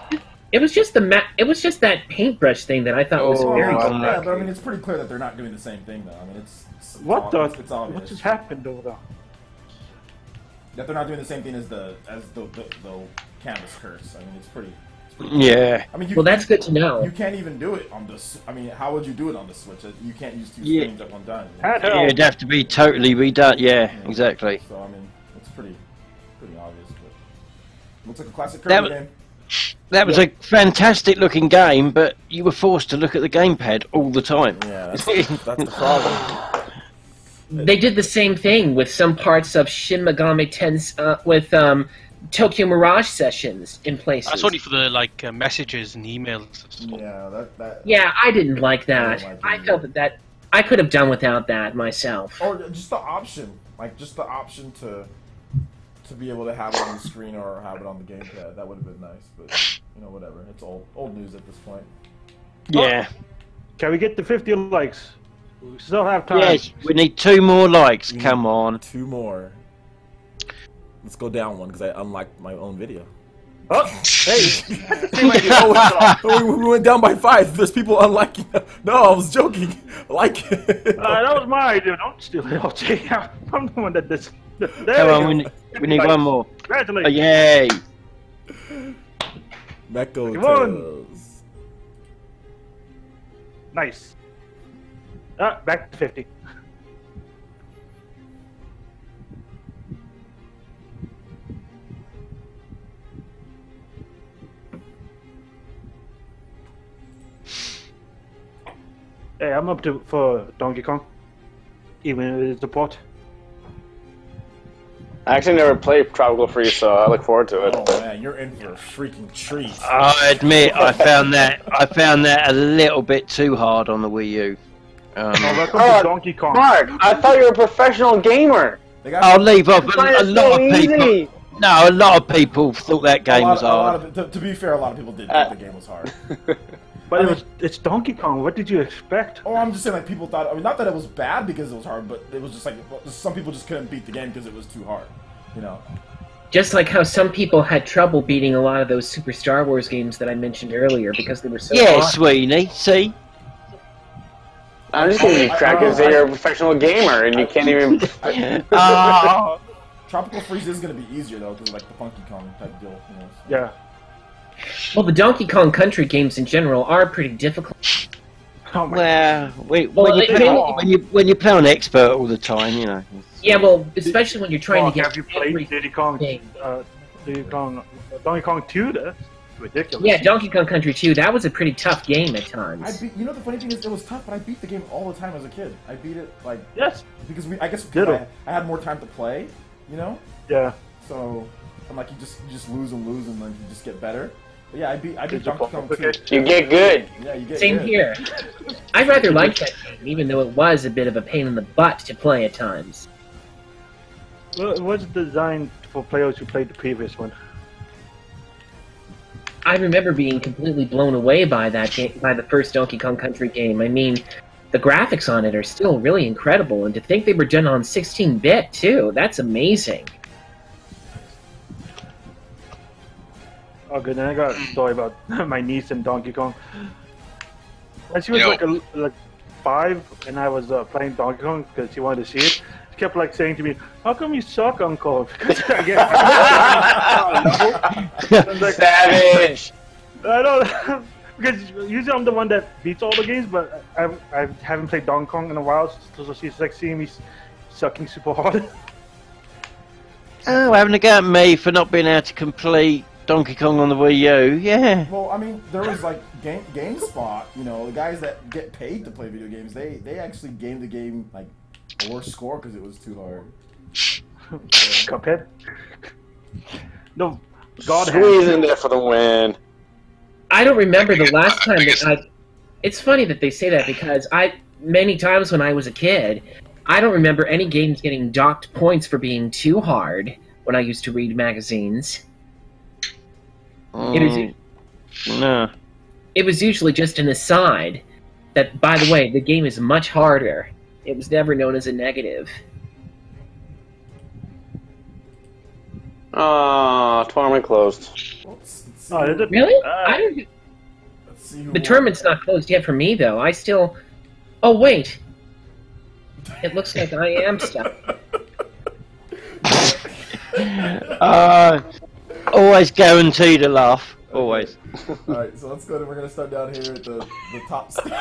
It was just it was just that paintbrush thing that I thought was very yeah, good. but I mean, it's pretty clear that they're not doing the same thing, though. I mean, it's What the? It's obvious. What just happened over there? That they're not doing the same thing as the canvas curse. I mean, it's pretty Yeah. I mean, Well, that's good to know. You can't even do it on this. I mean, how would you do it on the Switch? You can't use two screens at one time. Yeah, it'd have to be totally redone. Yeah, exactly. So I mean, it's pretty obvious. But looks like a classic Kirby game. That was a fantastic looking game, but you were forced to look at the gamepad all the time. Yeah, that's the problem. They did the same thing with some parts of Shin Megami Tensei with Tokyo Mirage Sessions in places. That's only for the messages and emails. Yeah, that. Yeah, I didn't like that. I I felt that I could have done without that myself. Or just the option, to be able to have it on the screen or have it on the gamepad. That would have been nice, but whatever. It's old news at this point. Yeah. Can we get the 50 likes? We still have time. Yes, we need 2 more likes. Come on. 2 more. Let's go down one because I unliked my own video. Oh, hey! We went down by 5. There's people unliking. No, I was joking. Like it. That was my idea. Don't steal it. I'll take it out. I'm the one that this. Come on, we need one more. Congratulations. Yay! Mecco Come on. Tales. Nice. Back to 50. Hey, I'm up for Donkey Kong. Even if it's a port. I actually never played Tropical Freeze, so I look forward to it. Oh man, you're in for a freaking treat. I admit, I found that a little bit too hard on the Wii U. Welcome to Donkey Kong. Mark, I thought you were a professional gamer. I'll leave off. A lot of people. Easy. No, a lot of people thought that game was hard. To be fair, a lot of people did think the game was hard. But it's Donkey Kong. What did you expect? Oh, I'm just saying, people thought. I mean, not that it was bad because it was hard, but it was just some people just couldn't beat the game because it was too hard. Just like how some people had trouble beating a lot of those Super Star Wars games that I mentioned earlier because they were so hard. Sweeney, see? I'm just giving you crack because you're a professional gamer and you can't even. Tropical Freeze is going to be easier though because the Funky Kong type deal. So. Yeah. Well, the Donkey Kong Country games in general are pretty difficult. Oh my Well, when you play on expert all the time, Yeah, well, especially when you're trying to get have you played Diddy Kong, Donkey Kong 2? That's ridiculous. Yeah, Donkey Kong Country 2, that was a pretty tough game at times. The funny thing is, it was tough, but I beat the game all the time as a kid. I beat it yes, because I had more time to play, Yeah. So I'm you just lose and then you just get better. Yeah, I beat Donkey Kong too. You get good. Yeah, you get Same good. here. I rather liked that game, even though it was a bit of a pain in the butt to play at times. Well, it was designed for players who played the previous one. I remember being completely blown away by that game, by the first Donkey Kong Country game. I mean, the graphics on it are still really incredible, and to think they were done on 16-bit too, that's amazing. Oh, good. Then I got a story about my niece and Donkey Kong. And she was like 5, and I was playing Donkey Kong because she wanted to see it. She kept like saying to me, "How come you suck, Uncle?" Because like, Savage. I don't. Because usually I'm the one that beats all the games, but I haven't played Donkey Kong in a while, so she's like seeing me sucking super hard. Oh, having a go at me for not being able to complete Donkey Kong on the Wii U, yeah. Well, I mean, there was like GameSpot, you know, the guys that get paid to play video games, they actually gamed the game like a worse score because it was too hard. Cuphead? No, God Squeezing there for the win. I don't remember the last time that It's funny that they say that because many times when I was a kid, I don't remember any games getting docked points for being too hard when I used to read magazines. No. It was usually just an aside that, by the way, the game is much harder. It was never known as a negative. Oh, tournament closed. Really? The tournament's not closed yet for me, though. I still... Oh, wait. It looks like I am stuck. Always guaranteed a laugh. Always. Alright, so let's go. We're going to start down here at the top stand.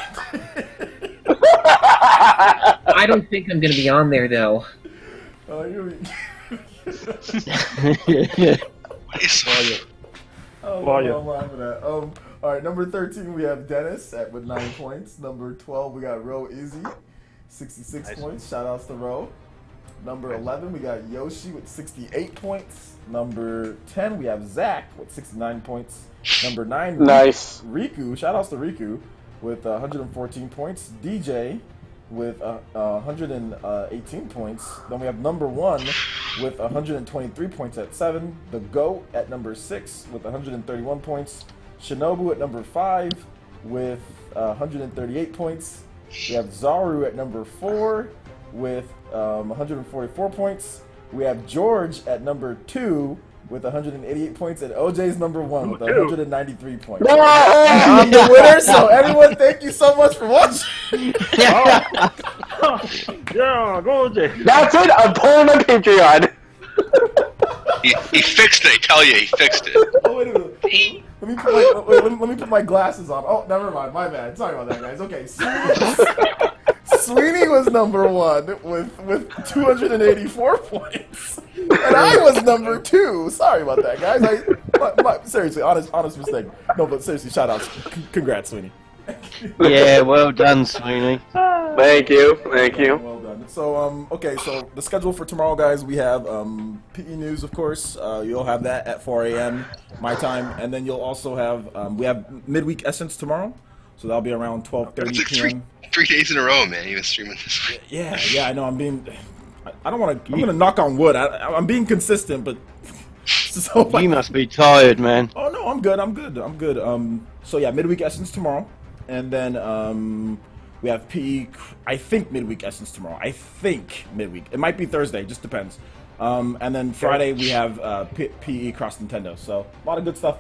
I don't think I'm going to be on there, though. Oh, you're... Alright, number 13 we have Dennis with 9 points. Number 12 we got Ro Izzy, 66 points. Shout outs to Ro. Number 11 we got Yoshi with 68 points. Number 10 we have Zach with 69 points. Number 9 nice. Riku, shout outs to Riku with 114 points. DJ with 118 points. Then we have number 1 with 123 points at 7. The GOAT at number 6 with 131 points. Shinobu at number 5 with 138 points. We have Zaru at number 4 with 144 points. We have George at number 2 with 188 points, and OJ's number 1 with 193 points. I'm the winner, so everyone, thank you so much for watching. Yeah, go OJ. That's it. I'm pulling my Patreon. He fixed it. I tell you, he fixed it. Oh, wait a minute. Let me put my glasses on. Oh, never mind. My bad. Sorry about that, guys. Okay, Sweeney was number 1 with 284 points, and I was number 2. Sorry about that, guys. Seriously, honest mistake. No, but seriously, shout outs. Congrats, Sweeney. Yeah, well done, Sweeney. Thank you. Well done. So, okay, so the schedule for tomorrow, guys, we have PE News, of course. You'll have that at 4 a.m. my time, and then you'll also have we have Midweek Essence tomorrow, so that'll be around 12:30 p.m. 3 days in a row, man. You've been streaming this week. Yeah, I know. I don't want to. I'm gonna knock on wood. I'm being consistent, but so you must be tired, man. Oh no, I'm good. So yeah, Midweek Essence tomorrow, and then we have PE. I think Midweek Essence tomorrow. I think midweek. It might be Thursday. Just depends. And then Friday we have PE Cross Nintendo. So a lot of good stuff.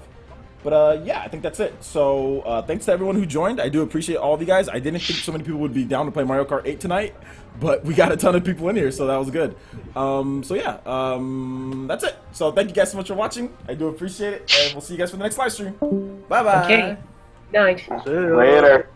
But yeah, I think that's it. So thanks to everyone who joined. I do appreciate all of you guys. I didn't think so many people would be down to play Mario Kart 8 tonight, but we got a ton of people in here, so that was good. So yeah, that's it. So thank you guys so much for watching. I do appreciate it, and we'll see you guys for the next live stream. Bye bye. Okay. Night. Later.